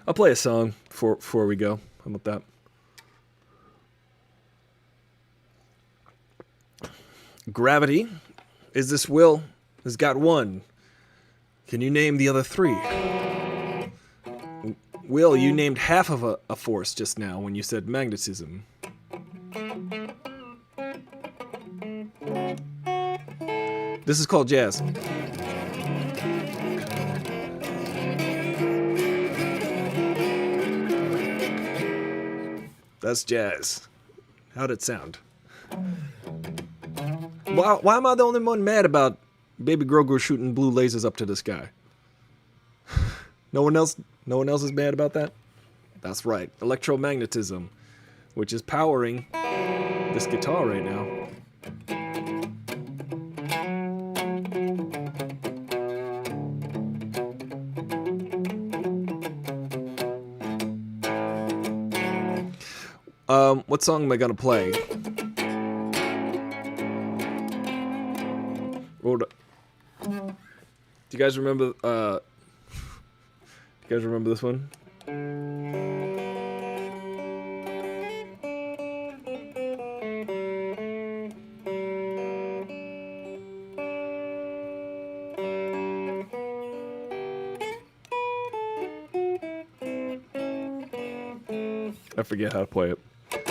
I'll play a song before we go. How about that? Gravity is this will has got one. Can you name the other three? Will, you named half of a force just now when you said magnetism. This is called jazz. That's jazz. How'd it sound? Why am I the only one mad about Baby Grogu shooting blue lasers up to the sky? No one else is mad about that? That's right. Electromagnetism, which is powering this guitar right now. What song am I gonna play? Hold up. Do you guys remember? Do you guys remember this one? I forget how to play it.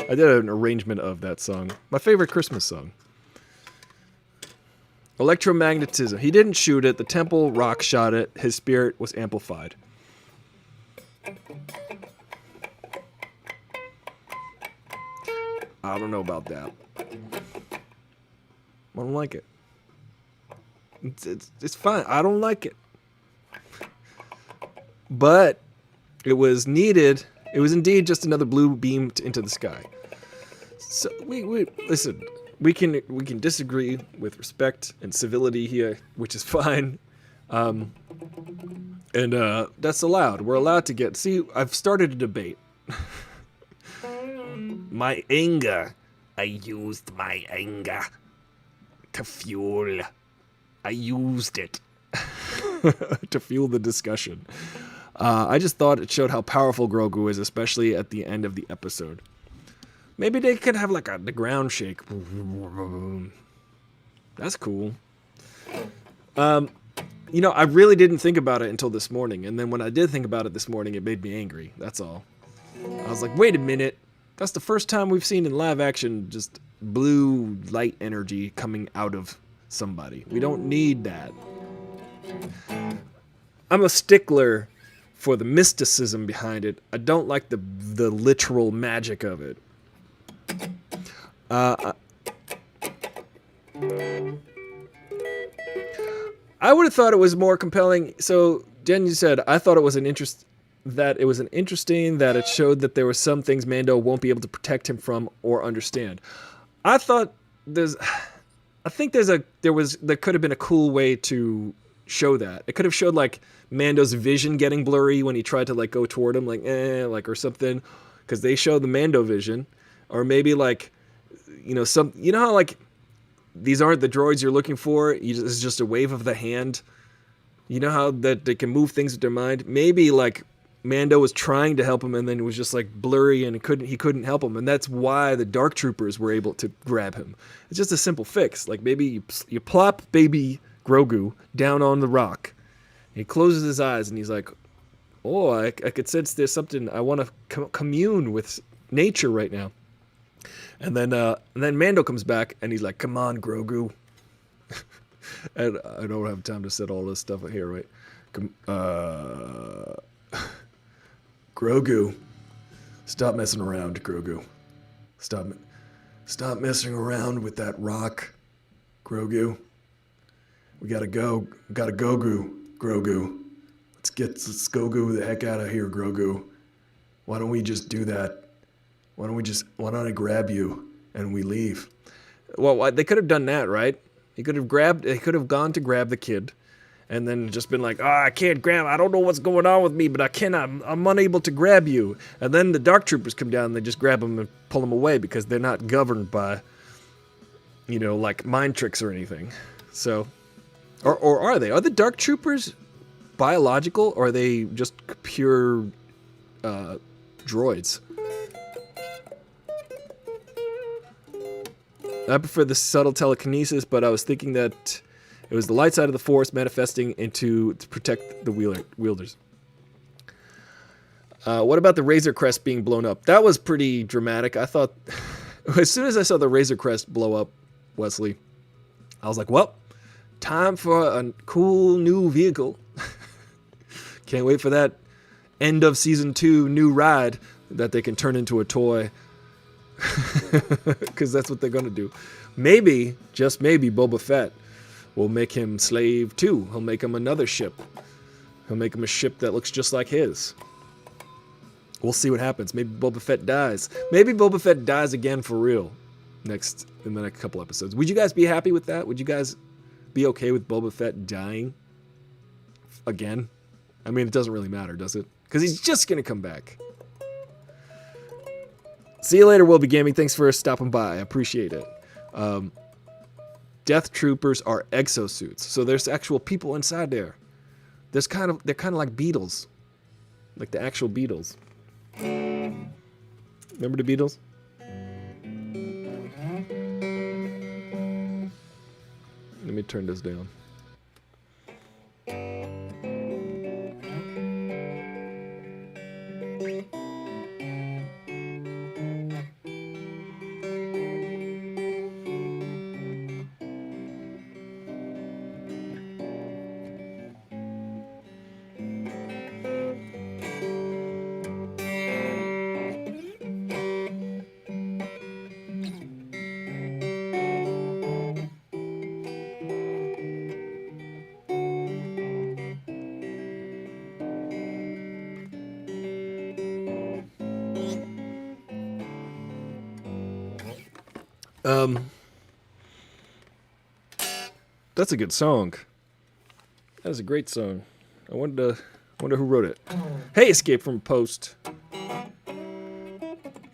I did an arrangement of that song. My favorite Christmas song. Electromagnetism. He didn't shoot it. The temple rock shot it. His spirit was amplified. I don't know about that. I don't like it. It's fine. I don't like it. But it was needed. It was indeed just another blue beam into the sky. So we listen. We can disagree with respect and civility here, which is fine, and that's allowed. We're allowed to get. See, I've started a debate. My anger. I used my anger to fuel. I used it to fuel the discussion. I just thought it showed how powerful Grogu is, especially at the end of the episode. Maybe they could have like the ground shake. That's cool. I really didn't think about it until this morning. And then when I did think about it this morning, it made me angry. That's all. I was like, wait a minute. That's the first time we've seen in live action just blue light energy coming out of somebody. We don't need that. I'm a stickler for the mysticism behind it. I don't like the literal magic of it. I would have thought it was more compelling. So, Jen, you said I thought it was interesting that it showed that there were some things Mando won't be able to protect him from or understand. I thought there could have been a cool way to show that. It could have showed like Mando's vision getting blurry when he tried to like go toward him, or something, because they show the Mando vision. Or maybe like, how like these aren't the droids you're looking for. It's just a wave of the hand. You know how that they can move things with their mind. Maybe like Mando was trying to help him and then it was just like blurry and he couldn't help him. And that's why the Dark Troopers were able to grab him. It's just a simple fix. Like maybe you plop baby Grogu down on the rock. He closes his eyes and he's like, oh, I could sense there's something. I want to commune with nature right now. And then Mando comes back and he's like, come on, Grogu. And I don't have time to set all this stuff here, right? Grogu. Stop messing around, Grogu. Stop messing around with that rock, Grogu. We gotta go. We gotta go, Grogu. Let's go the heck out of here, Grogu. Why don't we just do that? Why don't I grab you and we leave? Well, they could have done that, right? They could have gone to grab the kid and then just been like, I can't grab, I don't know what's going on with me, but I'm unable to grab you. And then the Dark Troopers come down and they just grab him and pull him away because they're not governed by, like mind tricks or anything. So, or are they? Are the Dark Troopers biological, or are they just pure droids? I prefer the subtle telekinesis, but I was thinking that it was the light side of the Force manifesting to protect the wielders. What about the Razor Crest being blown up? That was pretty dramatic. I thought, as soon as I saw the Razor Crest blow up, Wesley, I was like, well, time for a cool new vehicle. Can't wait for that end of season 2 new ride that they can turn into a toy. Because that's what they're going to do. Maybe, just maybe, Boba Fett will make him slave too. He'll make him another ship. He'll make him a ship that looks just like his. We'll see what happens. Maybe Boba Fett dies. Maybe Boba Fett dies again for real in the next couple episodes. Would you guys be happy with that? Would you guys be okay with Boba Fett dying again? I mean, it doesn't really matter, does it? Because he's just going to come back. See you later, Will Be Gaming. Thanks for stopping by. I appreciate it. Death Troopers are exosuits, so there's actual people inside there. They're kind of like Beatles, like the actual Beatles. Remember the Beatles? Let me turn this down. That's a good song. That is a great song. I wonder who wrote it. Hey, Escape from Post.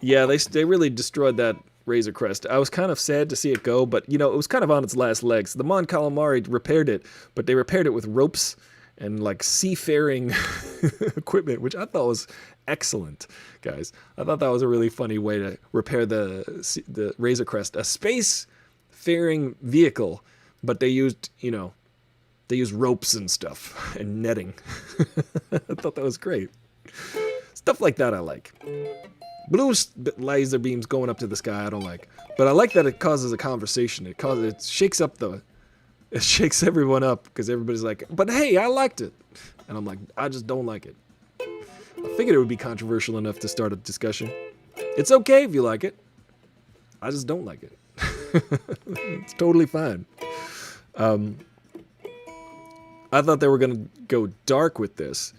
Yeah, they really destroyed that Razor Crest. I was kind of sad to see it go, but it was kind of on its last legs. The Mon Calamari repaired it, but they repaired it with ropes and like seafaring equipment, which I thought was excellent, guys. I thought that was a really funny way to repair the Razor Crest, a space-faring vehicle, but they used ropes and stuff and netting. I thought that was great. Stuff like that I like. Blue laser beams going up to the sky I don't like, but I like that it causes a conversation. It shakes everyone up because everybody's like, but hey, I liked it. And I'm like, I just don't like it. I figured it would be controversial enough to start a discussion. It's okay if you like it. I just don't like it. It's totally fine. I thought they were going to go dark with this,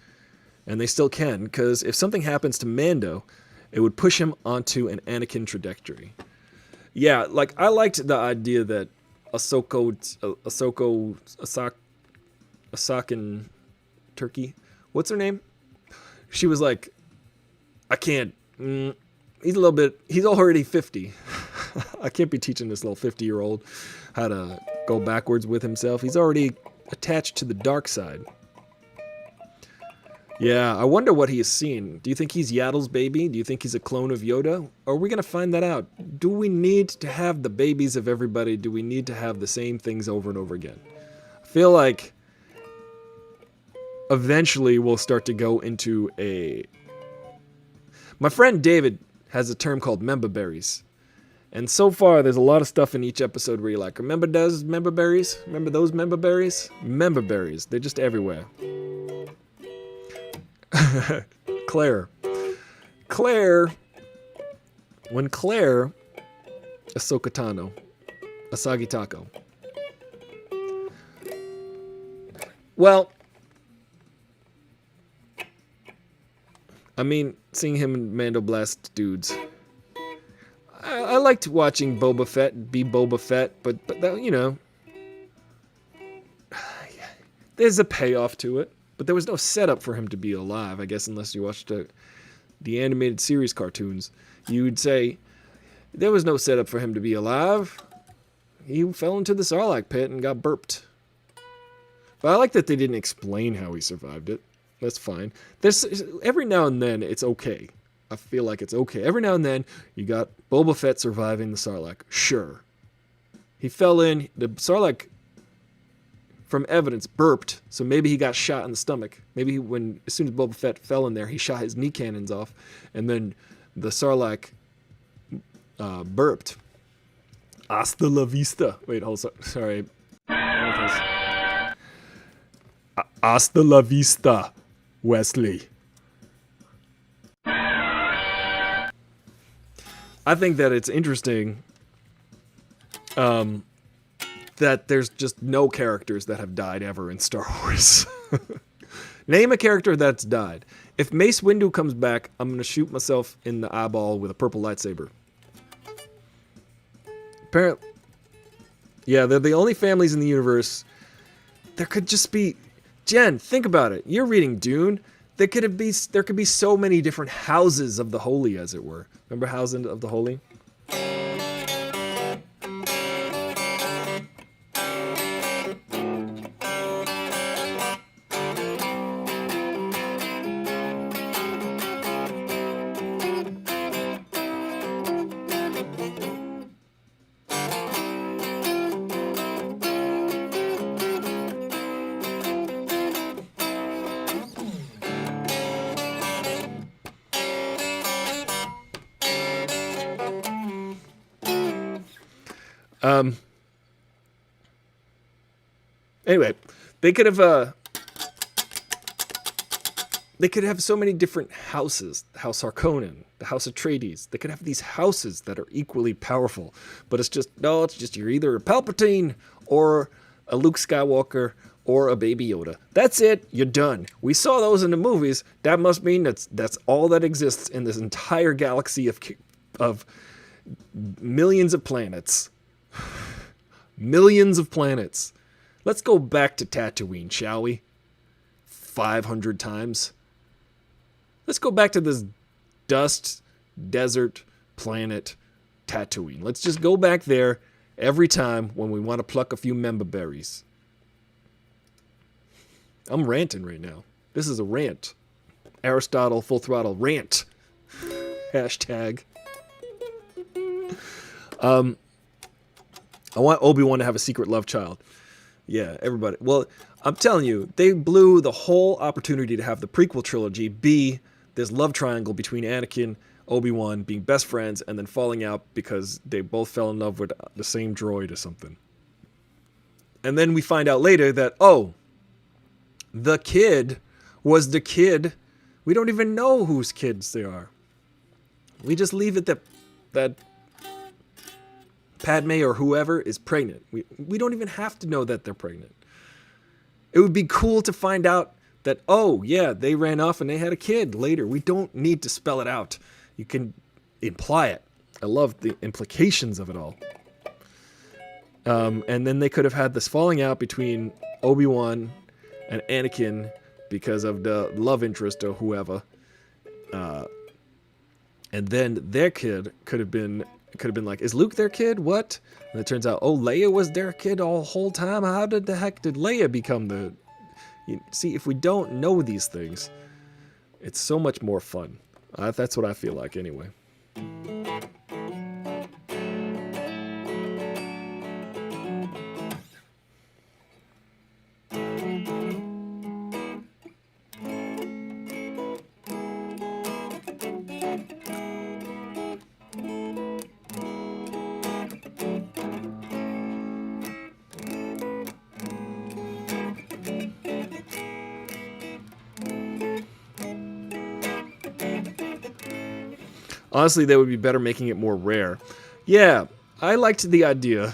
and they still can, because if something happens to Mando, it would push him onto an Anakin trajectory. Yeah, like, I liked the idea that Ahsokan Turkey, what's her name? She was like, I can't, he's already 50. I can't be teaching this little 50-year-old how to go backwards with himself. He's already attached to the dark side. Yeah, I wonder what he has seen. Do you think he's Yaddle's baby? Do you think he's a clone of Yoda? Are we going to find that out? Do we need to have the babies of everybody? Do we need to have the same things over and over again? I feel like eventually we'll start to go into My friend David has a term called member berries. And so far, there's a lot of stuff in each episode where you're like, remember those member berries? Remember those member berries? Member berries. They're just everywhere. Claire. When Claire, Ahsoka Tano, Asagi Taco. Well, I mean, seeing him and Mando blast dudes. I liked watching Boba Fett be Boba Fett, but that, there's a payoff to it. But there was no setup for him to be alive, I guess, unless you watched the animated series cartoons. You would say there was no setup for him to be alive. he fell into the Sarlacc pit and got burped. But I like that they didn't explain how he survived it. That's fine. Every now and then, it's okay. I feel like it's okay. Every now and then, you got Boba Fett surviving the Sarlacc. Sure. He fell in. The Sarlacc, from evidence, burped. So maybe he got shot in the stomach. Maybe as soon as Boba Fett fell in there, he shot his knee cannons off. And then the Sarlacc burped. Hasta la vista. Wait, hold on. Sorry. Hasta la vista, Wesley. I think that it's interesting that there's just no characters that have died ever in Star Wars. Name a character that's died. If Mace Windu comes back, I'm going to shoot myself in the eyeball with a purple lightsaber. Apparently, yeah, they're the only families in the universe. There could just be... Jen, think about it. You're reading Dune. There could be so many different houses of the holy, as it were. Remember House of the Holy? Anyway, they could have so many different houses. The House Harkonnen, the House Atreides. They could have these houses that are equally powerful. But it's just you're either a Palpatine or a Luke Skywalker or a Baby Yoda. That's it. You're done. We saw those in the movies. That must mean that's all that exists in this entire galaxy of millions of planets. Millions of planets. Let's go back to Tatooine, shall we? 500 times. Let's go back to this dust, desert, planet, Tatooine. Let's just go back there every time when we want to pluck a few member berries. I'm ranting right now. This is a rant. Aristotle, full throttle, rant. Hashtag. I want Obi-Wan to have a secret love child. Yeah, everybody. Well, I'm telling you, they blew the whole opportunity to have the prequel trilogy be this love triangle between Anakin, Obi-Wan being best friends, and then falling out because they both fell in love with the same droid or something. And then we find out later that, the kid was the kid. We don't even know whose kids they are. We just leave it that Padme or whoever is pregnant. We don't even have to know that they're pregnant. It would be cool to find out that, they ran off and they had a kid later. We don't need to spell it out. You can imply it. I love the implications of it all. And then they could have had this falling out between Obi-Wan and Anakin because of the love interest or whoever. And then their kid could have been like, is Luke their kid? What? And it turns out, Leia was their kid all the whole time. How did the heck did Leia become the... See, if we don't know these things, it's so much more fun. That's what I feel like anyway. Honestly, they would be better making it more rare. Yeah, I liked the idea.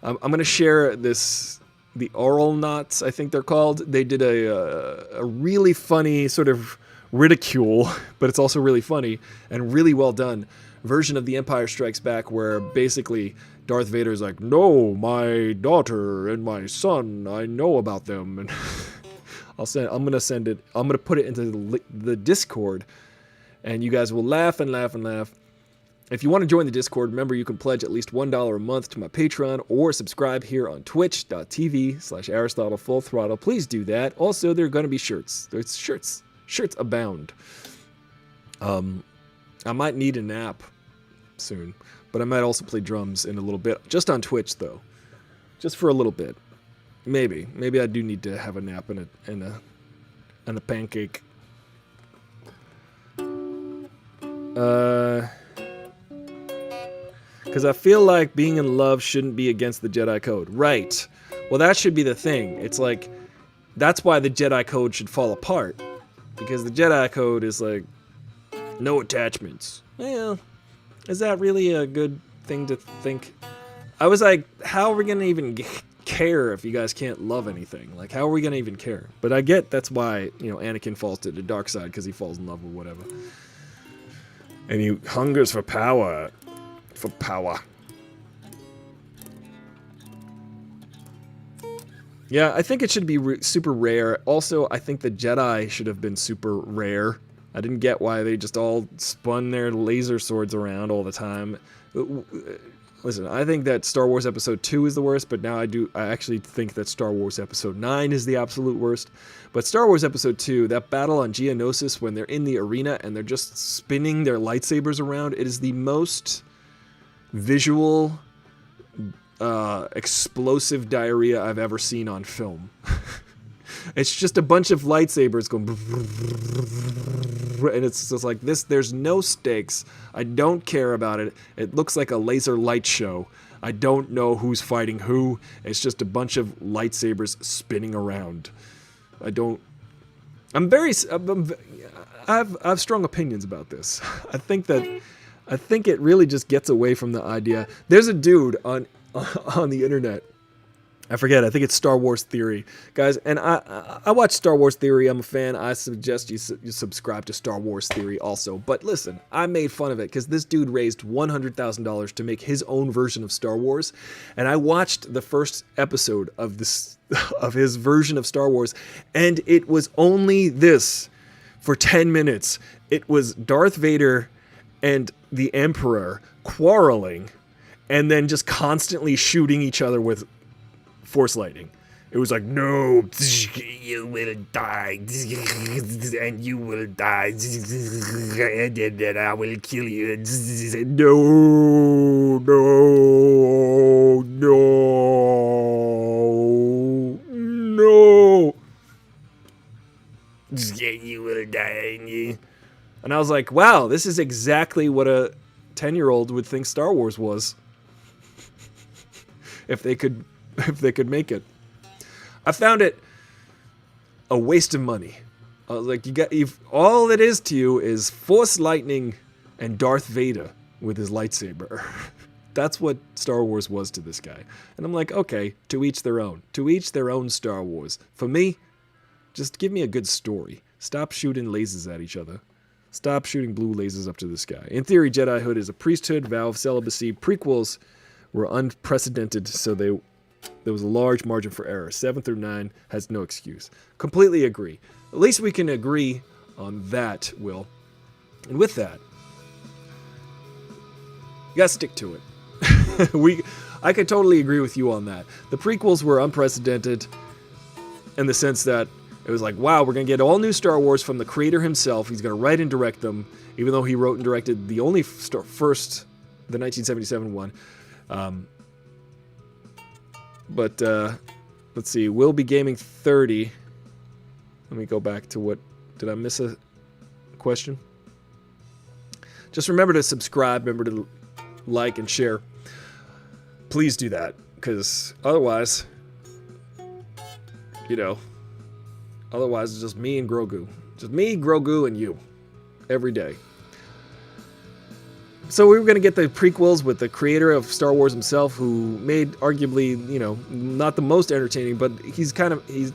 I'm going to share this, the Oral Knots, I think they're called. They did a really funny sort of ridicule, but it's also really funny and really well done version of The Empire Strikes Back, where basically Darth Vader's like, no, my daughter and my son, I know about them. And I'm going to put it into the Discord. And you guys will laugh and laugh and laugh. If you want to join the Discord, remember you can pledge at least $1 a month to my Patreon or subscribe here on twitch.tv/Aristotle Full Throttle. Please do that. Also, there are going to be shirts. There's shirts. Shirts abound. I might need a nap soon, but I might also play drums in a little bit. Just on Twitch, though. Just for a little bit. Maybe. Maybe I do need to have a nap and a pancake. Because I feel like being in love shouldn't be against the Jedi Code. Right. Well, that should be the thing. It's like, that's why the Jedi Code should fall apart. Because the Jedi Code is like, no attachments. Well, is that really a good thing to think? I was like, how are we going to even care if you guys can't love anything? Like, how are we going to even care? But I get that's why, Anakin falls to the dark side, because he falls in love with whatever. And he hungers for power. For power. Yeah, I think it should be super rare. Also, I think the Jedi should have been super rare. I didn't get why they just all spun their laser swords around all the time. Listen, I think that Star Wars Episode 2 is the worst, but now I actually think that Star Wars Episode 9 is the absolute worst. But Star Wars Episode 2, that battle on Geonosis when they're in the arena and they're just spinning their lightsabers around, it is the most visual, explosive diarrhea I've ever seen on film. It's just a bunch of lightsabers going, and it's just like this. There's no stakes. I don't care about it. It looks like a laser light show. I don't know who's fighting who. It's just a bunch of lightsabers spinning around. I have strong opinions about this. I think it really just gets away from the idea. There's a dude on the internet. I forget. I think it's Star Wars Theory, guys. And I watch Star Wars Theory. I'm a fan. I suggest you subscribe to Star Wars Theory also. But listen, I made fun of it because this dude raised $100,000 to make his own version of Star Wars, and I watched the first episode of his version of Star Wars, and it was only this for 10 minutes. It was Darth Vader and the Emperor quarreling, and then just constantly shooting each other with Force lightning. It was like, no, you will die, and you will die, and then I will kill you. No, no, no, no. You will die. And I was like, wow, this is exactly what a 10-year-old would think Star Wars was. If they could make it. I found it a waste of money. I was like, all it is to you is Force lightning and Darth Vader with his lightsaber. That's what Star Wars was to this guy. And I'm like, okay, to each their own. To each their own Star Wars. For me, just give me a good story. Stop shooting lasers at each other. Stop shooting blue lasers up to the sky. In theory, Jedihood is a priesthood, vow of celibacy. Prequels were unprecedented, so there was a large margin for error. 7 through 9 has no excuse. Completely agree. At least we can agree on that, Will. And with that, you gotta stick to it. I could totally agree with you on that. The prequels were unprecedented in the sense that it was like, wow, we're gonna get all new Star Wars from the creator himself. He's gonna write and direct them, even though he wrote and directed the only the 1977 one. But let's see. We'll be gaming 30. Let me go back to what. Did I miss a question? Just remember to subscribe. Remember to like and share. Please do that, because otherwise, otherwise it's just me and Grogu. Just me, Grogu, and you every day. So we were going to get the prequels with the creator of Star Wars himself, who made arguably, not the most entertaining, but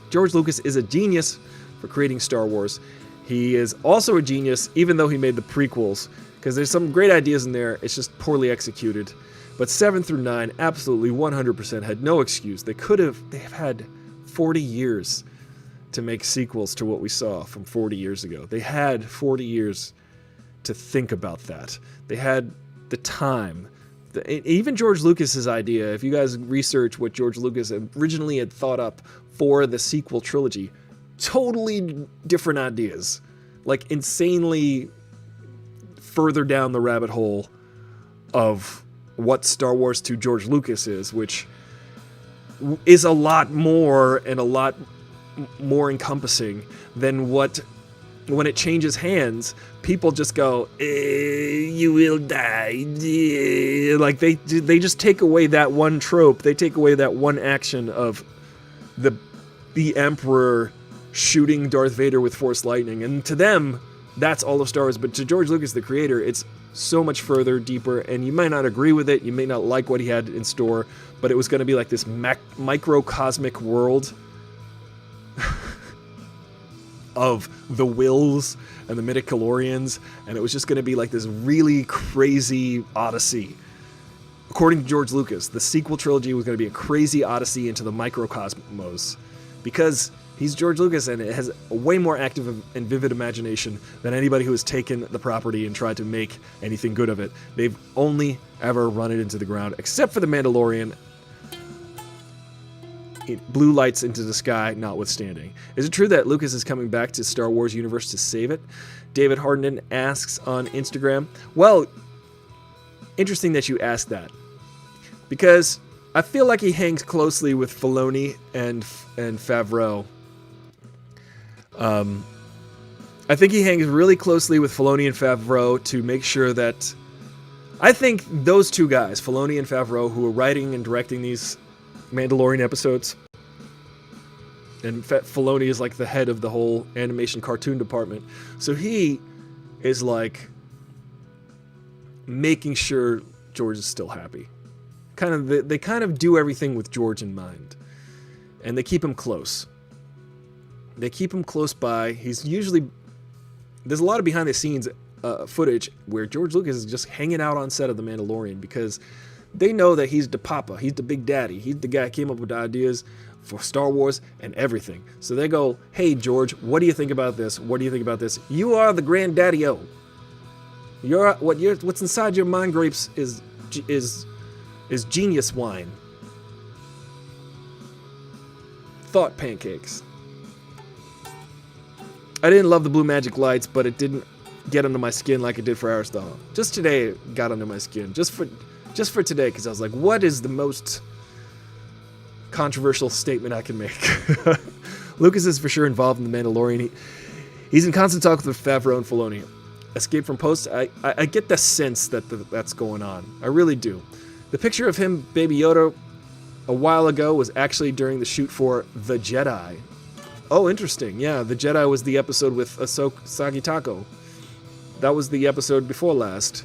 George Lucas is a genius for creating Star Wars. He is also a genius, even though he made the prequels, because there's some great ideas in there. It's just poorly executed. But 7 through 9, absolutely 100% had no excuse. They've had 40 years to make sequels to what we saw from 40 years ago. They had 40 years to think about that. They the time. Even George Lucas's idea, if you guys research what George Lucas originally had thought up for the sequel trilogy, totally different ideas. Like, insanely further down the rabbit hole of what Star Wars to George Lucas is, which is a lot more and a lot more encompassing than what, when it changes hands, people just go, you will die. Like, they just take away that one trope. They take away that one action of the Emperor shooting Darth Vader with Force lightning. And to them, that's all of Star Wars. But to George Lucas, the creator, it's so much further, deeper, and you might not agree with it. You may not like what he had in store, but it was going to be like this microcosmic world of the Wills and the midichlorians, and it was just going to be like this really crazy odyssey. According to George Lucas, the sequel trilogy was going to be a crazy odyssey into the microcosmos, because he's George Lucas and it has a way more active and vivid imagination than anybody who has taken the property and tried to make anything good of it. They've only ever run it into the ground, except for The Mandalorian. Blue lights into the sky notwithstanding. Is it true that Lucas is coming back to Star Wars universe to save it? David Harden asks on Instagram. Well, interesting that you asked that, because I feel like he hangs closely with Filoni and Favreau. I think he hangs really closely with Filoni and Favreau to make sure that... I think those two guys, Filoni and Favreau, who are writing and directing these Mandalorian episodes, and Filoni is like the head of the whole animation cartoon department, so he is like making sure George is still happy. They kind of do everything with George in mind, and they keep him close. They keep him close by. He's usually... There's a lot of behind the scenes footage where George Lucas is just hanging out on set of The Mandalorian, because they know that he's the papa, he's the big daddy, he's the guy who came up with the ideas for Star Wars and everything. So they go, hey George, what do you think about this? What do you think about this? You are the granddaddy-o. What's inside your mind grapes is genius wine. Thought pancakes. I didn't love the blue magic lights, but it didn't get under my skin like it did for Aristotle. Just today it got under my skin. Just for today, because I was like, what is the most controversial statement I can make? Lucas is for sure involved in The Mandalorian. He's in constant talk with Favreau and Filoni. Escape from Post, I get the sense that that's going on. I really do. The picture of him, Baby Yoda, a while ago was actually during the shoot for The Jedi. Oh, interesting. Yeah, The Jedi was the episode with Ahsoka Sagitako. That was the episode before last.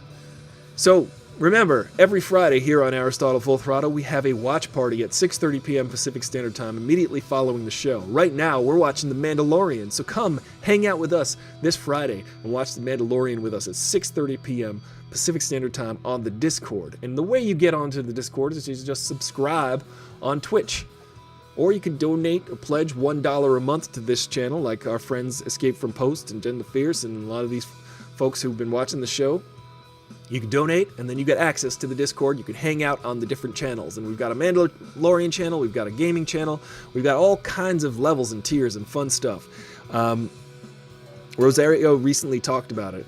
So, remember, every Friday here on Aristotle Full Throttle, we have a watch party at 6:30 p.m. Pacific Standard Time immediately following the show. Right now, we're watching The Mandalorian, so come hang out with us this Friday and watch The Mandalorian with us at 6:30 p.m. Pacific Standard Time on the Discord. And the way you get onto the Discord is you just subscribe on Twitch. Or you can donate or pledge $1 a month to this channel, like our friends Escape from Post and Jen the Fierce and a lot of these folks who've been watching the show. You can donate, and then you get access to the Discord. You can hang out on the different channels. And we've got a Mandalorian channel, we've got a gaming channel, we've got all kinds of levels and tiers and fun stuff. Rosario recently talked about it.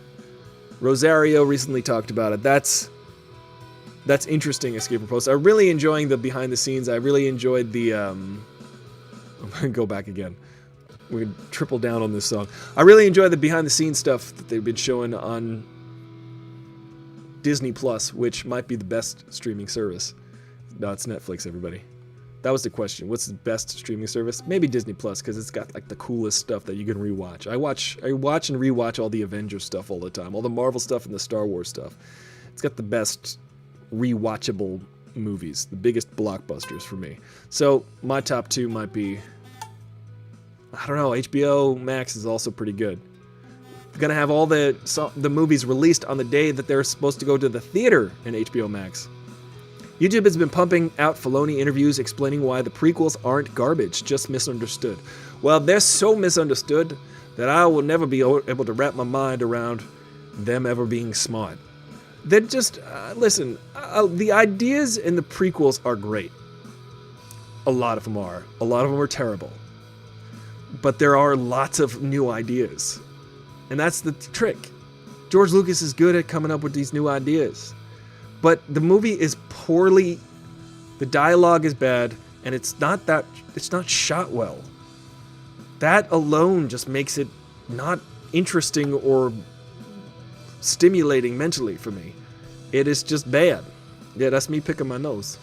That's interesting, Escape from Post. I'm really enjoying the behind the scenes. I really enjoyed the... I'm going to go back again. We're going to triple down on this song. I really enjoy the behind the scenes stuff that they've been showing on Disney Plus, which might be the best streaming service. No, it's Netflix, everybody. That was the question. What's the best streaming service? Maybe Disney Plus, because it's got like the coolest stuff that you can rewatch. I watch and rewatch all the Avengers stuff all the time, all the Marvel stuff and the Star Wars stuff. It's got the best rewatchable movies, the biggest blockbusters for me. So my top two might be, I don't know, HBO Max is also pretty good. They're gonna have all the movies released on the day that they're supposed to go to the theater in HBO Max. YouTube has been pumping out Filoni interviews explaining why the prequels aren't garbage, just misunderstood. Well, they're so misunderstood that I will never be able to wrap my mind around them ever being smart. They're just, listen, the ideas in the prequels are great. A lot of them are. A lot of them are terrible. But there are lots of new ideas. And that's the trick. George Lucas is good at coming up with these new ideas. But the movie is poorly, the dialogue is bad, and it's not shot well. That alone just makes it not interesting or stimulating mentally for me. It is just bad. Yeah, that's me picking my nose.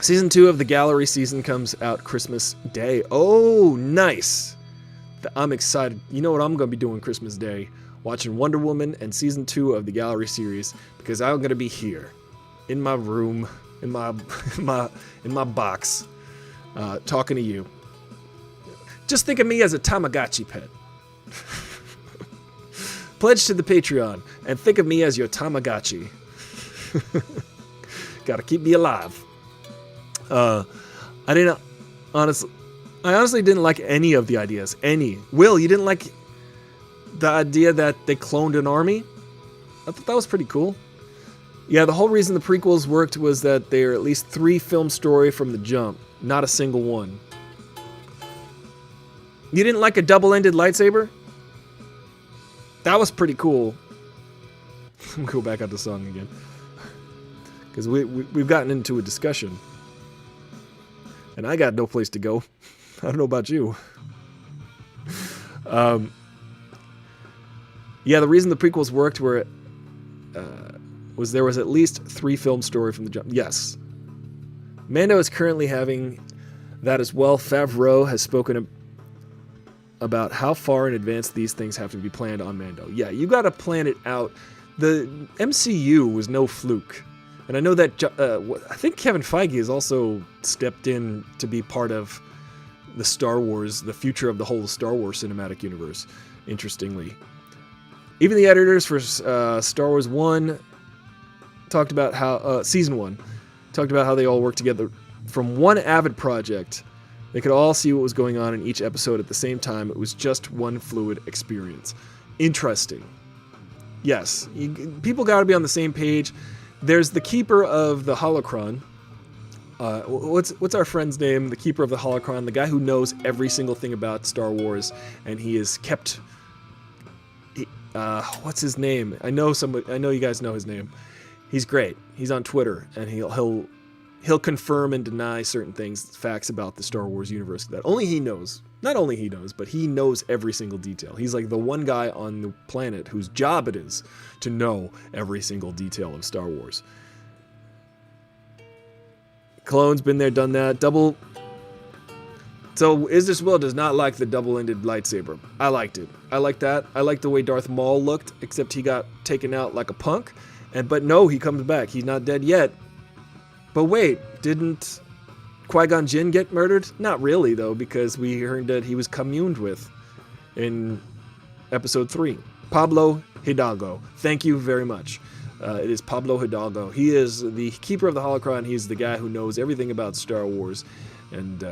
Season 2 of the Gallery season comes out Christmas Day. Oh, nice. I'm excited. You know what I'm going to be doing Christmas Day? Watching Wonder Woman and Season 2 of the Gallery series, because I'm going to be here in my room, in my box, talking to you. Just think of me as a Tamagotchi pet. Pledge to the Patreon and think of me as your Tamagotchi. Gotta keep me alive. I honestly didn't like any of the ideas. Any. Will, you didn't like the idea that they cloned an army? I thought that was pretty cool. Yeah, the whole reason the prequels worked was that they are at least 3 film story from the jump, not a single one. You didn't like a double-ended lightsaber? That was pretty cool. I'm gonna go back out the song again. Because we've gotten into a discussion. And I got no place to go. I don't know about you. Yeah, the reason the prequels worked was there was at least 3 film story from the jump. Yes. Mando is currently having that as well. Favreau has spoken about how far in advance these things have to be planned on Mando. Yeah, you got to plan it out. The MCU was no fluke. And I know that I think Kevin Feige has also stepped in to be part of the Star Wars, the future of the whole Star Wars cinematic universe, interestingly. Even the editors for Star Wars 1 talked about how, Season 1, talked about how they all worked together from one avid project. They could all see what was going on in each episode at the same time. It was just one fluid experience. Interesting. Yes, people got to be on the same page. There's the keeper of the holocron. What's our friend's name? The keeper of the holocron, the guy who knows every single thing about Star Wars, and he is kept. What's his name? I know you guys know his name. He's great. He's on Twitter, and he'll confirm and deny certain things, facts about the Star Wars universe that only he knows. Not only he knows, but he knows every single detail. He's like the one guy on the planet whose job it is to know every single detail of Star Wars. Clone's been there, done that. So Idris Will does not like the double-ended lightsaber. I liked it. I like that. I like the way Darth Maul looked, except he got taken out like a punk. But no, he comes back. He's not dead yet. But wait, didn't Qui-Gon Jinn get murdered? Not really, though, because we heard that he was communed with in Episode 3. Pablo Hidalgo. Thank you very much. It is Pablo Hidalgo. He is the keeper of the holocron. He's the guy who knows everything about Star Wars. And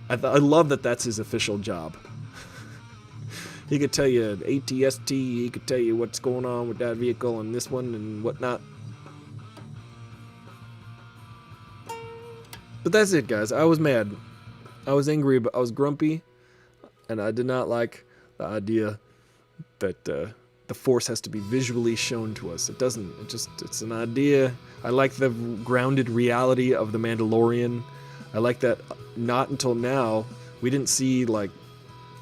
I love that that's his official job. He could tell you ATST. He could tell you what's going on with that vehicle and this one and whatnot. But that's it, guys. I was mad. I was angry, but I was grumpy. And I did not like the idea that the Force has to be visually shown to us. It doesn't. It's an idea. I like the grounded reality of The Mandalorian. I like that not until now we didn't see, like,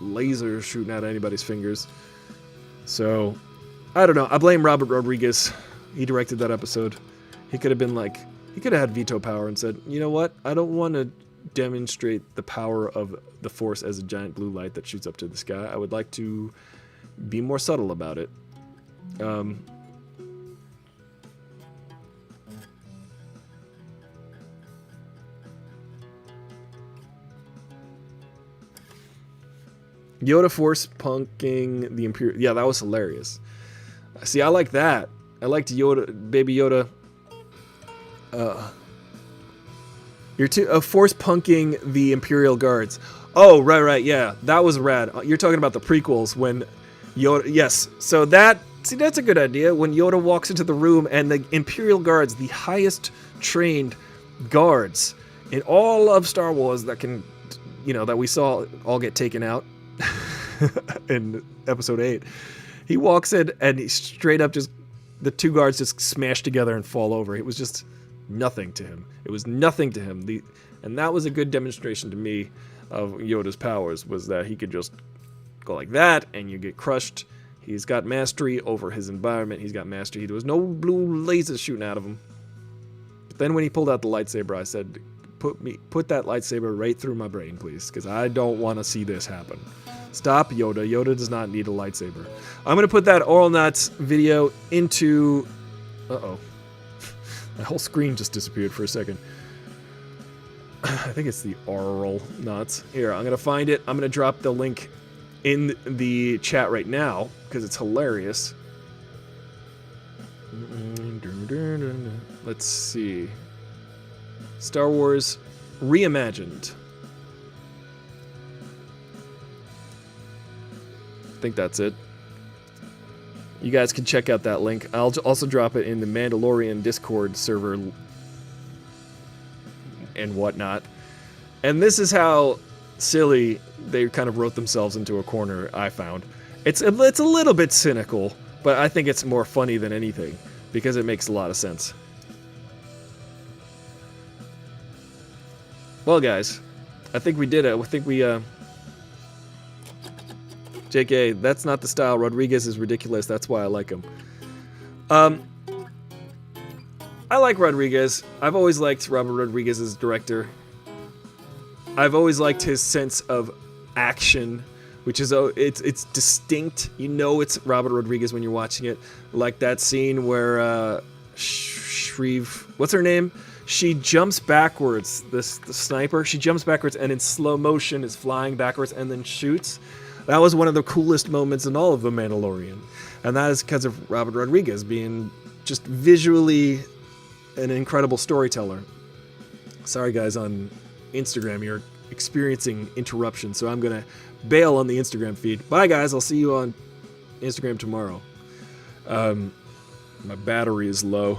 lasers shooting out of anybody's fingers. So, I don't know. I blame Robert Rodriguez. He directed that episode. He could have been like... He could have had veto power and said, you know what? I don't want to demonstrate the power of the Force as a giant blue light that shoots up to the sky. I would like to be more subtle about it. Yoda Force punking the Imperial... Yeah, that was hilarious. See, I like that. I liked Yoda, Baby Yoda... You're Force punking the Imperial Guards. Oh, right, yeah. That was rad. You're talking about the prequels when Yoda... Yes, so that's a good idea. When Yoda walks into the room and the Imperial Guards, the highest trained guards in all of Star Wars that can, that we saw all get taken out in Episode 8. He walks in and he straight up just... The two guards just smash together and fall over. It was just nothing to him. It was nothing to him. And that was a good demonstration to me of Yoda's powers, was that he could just go like that and you get crushed. He's got mastery over his environment. He's got mastery. There was no blue lasers shooting out of him. But then when he pulled out the lightsaber, I said, put that lightsaber right through my brain, please, because I don't want to see this happen. Stop, Yoda. Yoda does not need a lightsaber. I'm going to put that Oral Knots video into... Uh-oh. My whole screen just disappeared for a second. I think it's the Oral Knots. Here, I'm going to find it. I'm going to drop the link in the chat right now, because it's hilarious. Let's see. Star Wars Reimagined. I think that's it. You guys can check out that link. I'll also drop it in the Mandalorian Discord server and whatnot. And this is how silly they kind of wrote themselves into a corner, I found. It's a little bit cynical, but I think it's more funny than anything because it makes a lot of sense. Well, guys, I think we did it. I think we... JK, that's not the style. Rodriguez is ridiculous. That's why I like him. I like Rodriguez. I've always liked Robert Rodriguez as director. I've always liked his sense of action, which is it's distinct. You know it's Robert Rodriguez when you're watching it. Like that scene where Shreve, what's her name? She jumps backwards. The sniper. She jumps backwards and in slow motion is flying backwards and then shoots. That was one of the coolest moments in all of The Mandalorian. And that is because of Robert Rodriguez being just visually an incredible storyteller. Sorry, guys, on Instagram, you're experiencing interruption, so I'm going to bail on the Instagram feed. Bye, guys. I'll see you on Instagram tomorrow. My battery is low.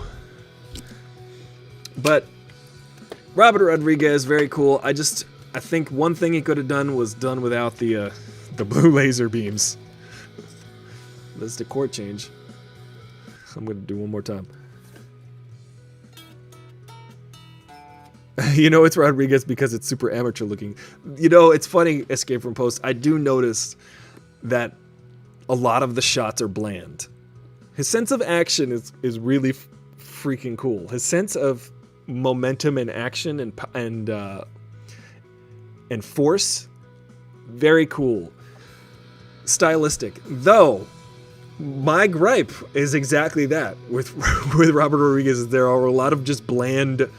But Robert Rodriguez, very cool. I think one thing he could have done was done without the blue laser beams. That's the chord change. I'm going to do one more time. You know it's Rodriguez because it's super amateur looking. You know, it's funny, Escape from Post. I do notice that a lot of the shots are bland. His sense of action is really freaking cool. His sense of momentum and action and force, very cool. Stylistic. Though, my gripe is exactly that with Robert Rodriguez. There are a lot of just bland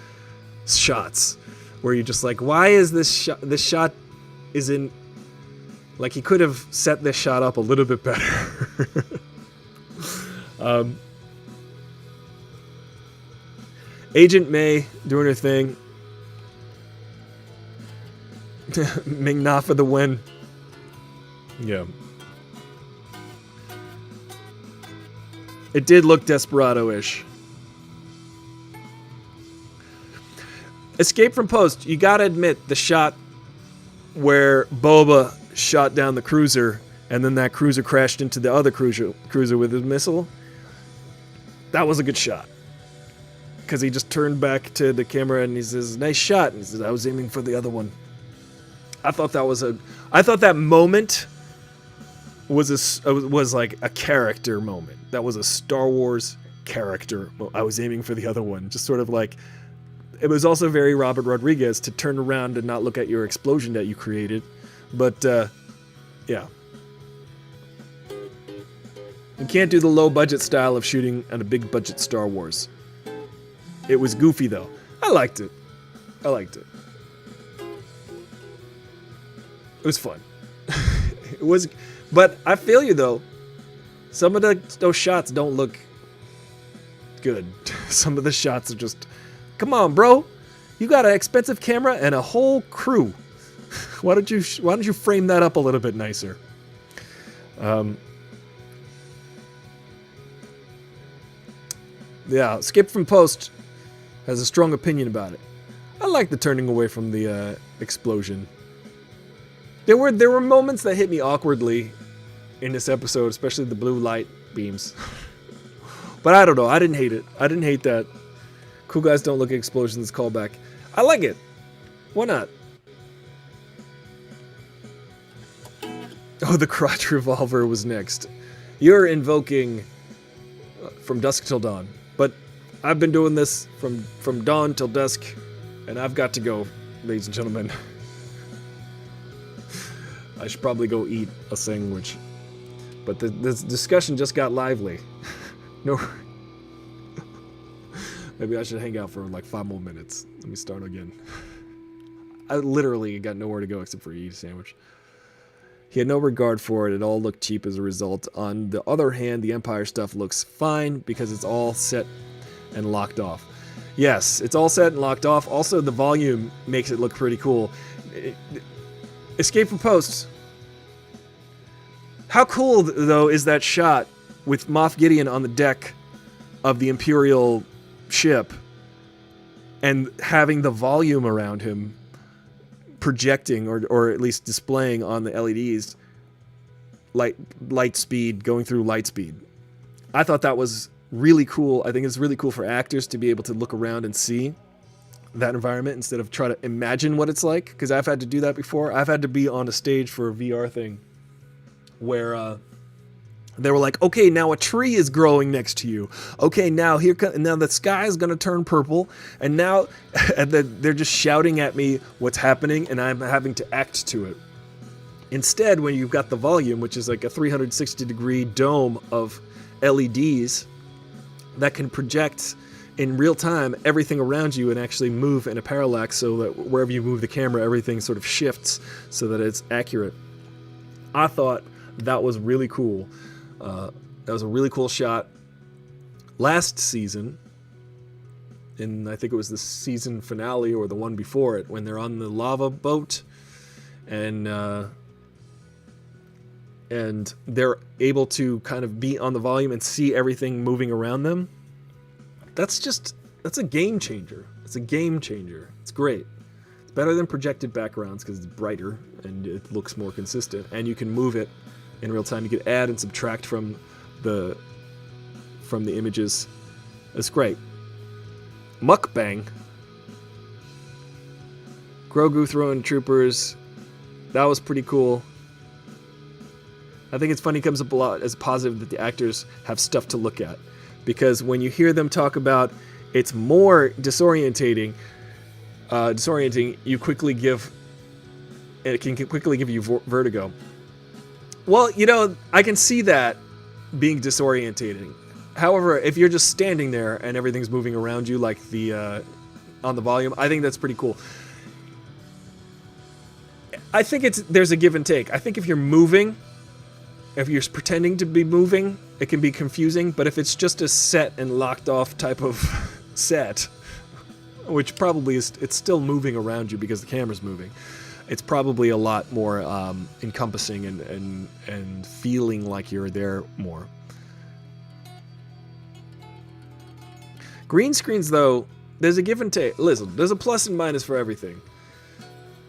shots where you're just like, why is this shot isn't like he could have set this shot up a little bit better. Agent May doing her thing. Ming Na for the win. Yeah. It did look Desperado-ish. Escape from Post, you gotta admit, the shot where Boba shot down the cruiser and then that cruiser crashed into the other cruiser with his missile, that was a good shot. Because he just turned back to the camera and he says, nice shot. And he says, I was aiming for the other one. I thought that moment was like a character moment. That was a Star Wars character. I was aiming for the other one. Just sort of like, it was also very Robert Rodriguez to turn around and not look at your explosion that you created. But, yeah. You can't do the low budget style of shooting on a big budget Star Wars. It was goofy though. I liked it. It was fun. It was, but I feel you though. Some of those shots don't look good. Some of the shots are just, come on, bro. You got an expensive camera and a whole crew. Why don't you frame that up a little bit nicer? Yeah, Skip from Post has a strong opinion about it. I like the turning away from the explosion. There were moments that hit me awkwardly in this episode, especially the blue light beams. But I don't know. I didn't hate it. I didn't hate that. Cool guys don't look at explosions. Callback. I like it. Why not? Oh, the crotch revolver was next. You're invoking from dusk till dawn. But I've been doing this from dawn till dusk, and I've got to go, ladies and gentlemen. I should probably go eat a sandwich. But this discussion just got lively. No. Maybe I should hang out for like 5 more minutes. Let me start again. I literally got nowhere to go except for eat a sandwich. He had no regard for it. It all looked cheap as a result. On the other hand, the Empire stuff looks fine because it's all set and locked off. Yes, it's all set and locked off. Also, the volume makes it look pretty cool. Escape from Post. How cool, though, is that shot with Moff Gideon on the deck of the Imperial ship and having the volume around him projecting or at least displaying on the LEDs light speed, going through light speed. I thought that was really cool. I think it's really cool for actors to be able to look around and see that environment instead of try to imagine what it's like, because I've had to do that before. I've had to be on a stage for a VR thing where they were like, okay, now a tree is growing next to you. Okay, now now the sky is going to turn purple, and now and they're just shouting at me what's happening, and I'm having to act to it. Instead, when you've got the volume, which is like a 360-degree dome of LEDs that can project in real time everything around you and actually move in a parallax so that wherever you move the camera, everything sort of shifts so that it's accurate. I thought that was really cool. That was a really cool shot. Last season, I think it was the season finale or the one before it, when they're on the lava boat and they're able to kind of be on the volume and see everything moving around them. That's a game changer. It's a game changer. It's great. It's better than projected backgrounds because it's brighter and it looks more consistent, and you can move it in real time. You can add and subtract from the images. It's great. Mukbang. Grogu throwing troopers. That was pretty cool. I think it's funny, it comes up a lot as positive that the actors have stuff to look at, because when you hear them talk about it's more disorientating, you quickly give it can quickly give you vertigo. Well, I can see that being disorientating. However, if you're just standing there and everything's moving around you like the on the volume, I think that's pretty cool. I think there's a give and take. I think if you're moving, if you're pretending to be moving, it can be confusing. But if it's just a set and locked off type of set, which probably it's still moving around you because the camera's moving, it's probably a lot more encompassing and feeling like you're there more. Green screens, though, there's a give and take. Listen, there's a plus and minus for everything.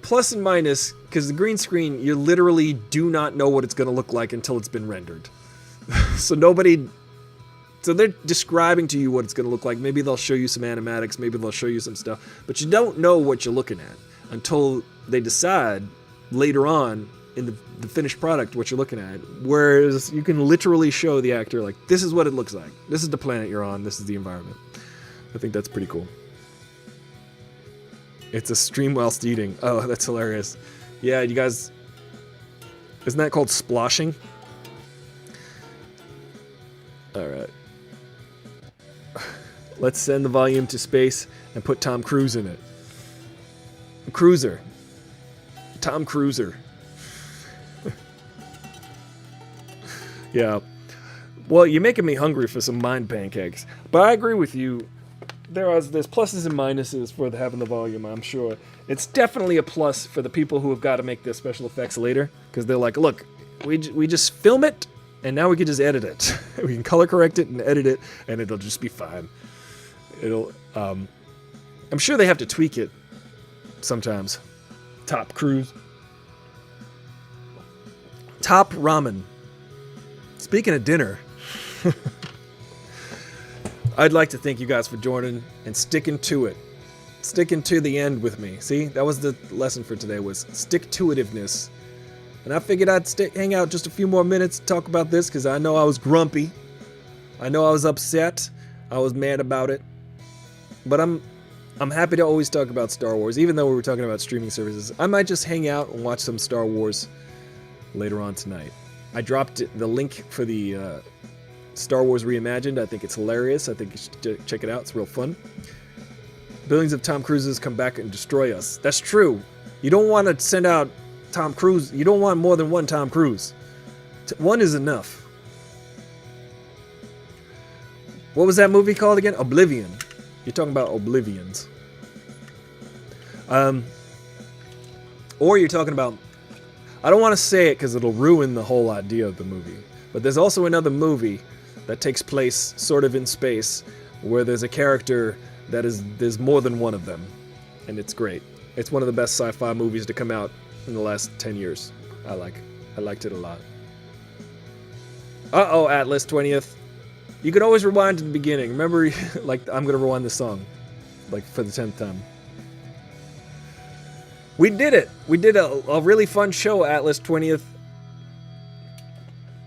Plus and minus, because the green screen, you literally do not know what it's going to look like until it's been rendered. So they're describing to you what it's going to look like. Maybe they'll show you some animatics, maybe they'll show you some stuff, but you don't know what you're looking at until they decide later on in the finished product what you're looking at. Whereas you can literally show the actor, like, this is what it looks like. This is the planet you're on. This is the environment. I think that's pretty cool. It's a stream whilst eating. Oh, that's hilarious. Yeah, you guys... Isn't that called sploshing? Alright. Let's send the volume to space and put Tom Cruise in it. Cruiser. Tom Cruiser. Yeah. Well, you're making me hungry for some mind pancakes. But I agree with you. there's pluses and minuses for having the volume, I'm sure. It's definitely a plus for the people who have got to make their special effects later, because they're like, look, we just film it, and now we can just edit it. We can color correct it and edit it, and it'll just be fine. I'm sure they have to tweak it sometimes. Top Cruise. Top Ramen. Speaking of dinner, I'd like to thank you guys for joining and sticking to it. Sticking to the end with me. See, that was the lesson for today, was stick-to-itiveness. And I figured I'd hang out just a few more minutes to talk about this, because I know I was grumpy. I know I was upset. I was mad about it. But I'm happy to always talk about Star Wars, even though we were talking about streaming services. I might just hang out and watch some Star Wars later on tonight. I dropped the link for the Star Wars Reimagined. I think it's hilarious. I think you should check it out. It's real fun. Billions of Tom Cruises come back and destroy us. That's true. You don't want to send out Tom Cruise. You don't want more than one Tom Cruise. One is enough. What was that movie called again? Oblivion. You're talking about Oblivions. Or you're talking about... I don't want to say it because it'll ruin the whole idea of the movie. But there's also another movie that takes place sort of in space where there's a character there's more than one of them. And it's great. It's one of the best sci-fi movies to come out in the last 10 years. I liked it a lot. Uh-oh, Atlas 20th. You can always rewind to the beginning. Remember, like, I'm going to rewind the song, like, for the 10th time. We did it. We did a really fun show, Atlas 20th.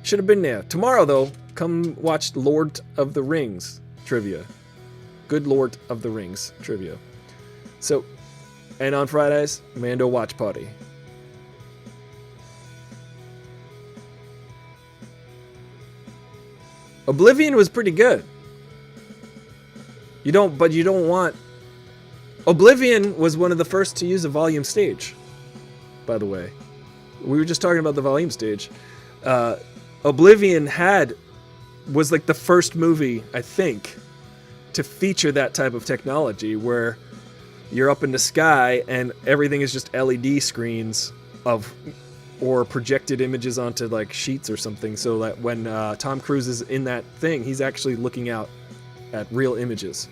Should have been there. Tomorrow, though, come watch Lord of the Rings trivia. Good Lord of the Rings trivia. So, and on Fridays, Mando Watch Party. Oblivion was pretty good. You don't want... Oblivion was one of the first to use a volume stage, by the way. We were just talking about the volume stage. Oblivion was like the first movie, I think, to feature that type of technology where you're up in the sky and everything is just LED screens or projected images onto like sheets or something, so that when Tom Cruise is in that thing, he's actually looking out at real images.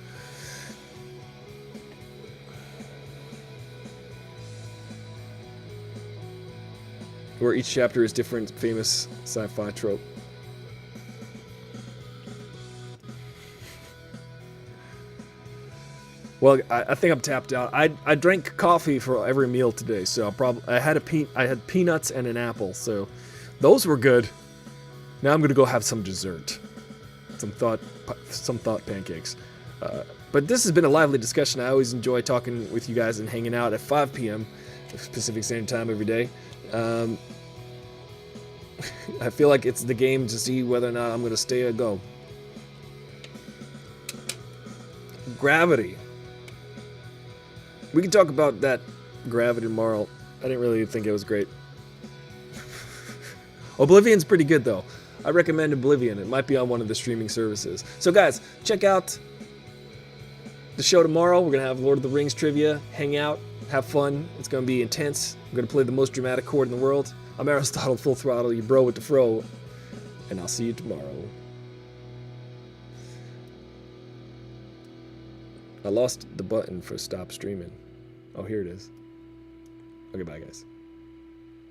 Where each chapter is different famous sci-fi trope. Well, I think I'm tapped out. I drank coffee for every meal today, so I had peanuts and an apple, so those were good. Now I'm gonna go have some dessert, some thought pancakes. But this has been a lively discussion. I always enjoy talking with you guys and hanging out at 5 p.m. Pacific Standard Time every day. I feel like it's the game to see whether or not I'm gonna stay or go. Gravity. We can talk about that Gravity tomorrow. I didn't really think it was great. Oblivion's pretty good, though. I recommend Oblivion. It might be on one of the streaming services. So, guys, check out the show tomorrow. We're going to have Lord of the Rings trivia, hang out, have fun. It's going to be intense. I'm going to play the most dramatic chord in the world. I'm Aristotle, Full Throttle, your bro with the fro. And I'll see you tomorrow. I lost the button for stop streaming. Oh, here it is. Okay, bye, guys.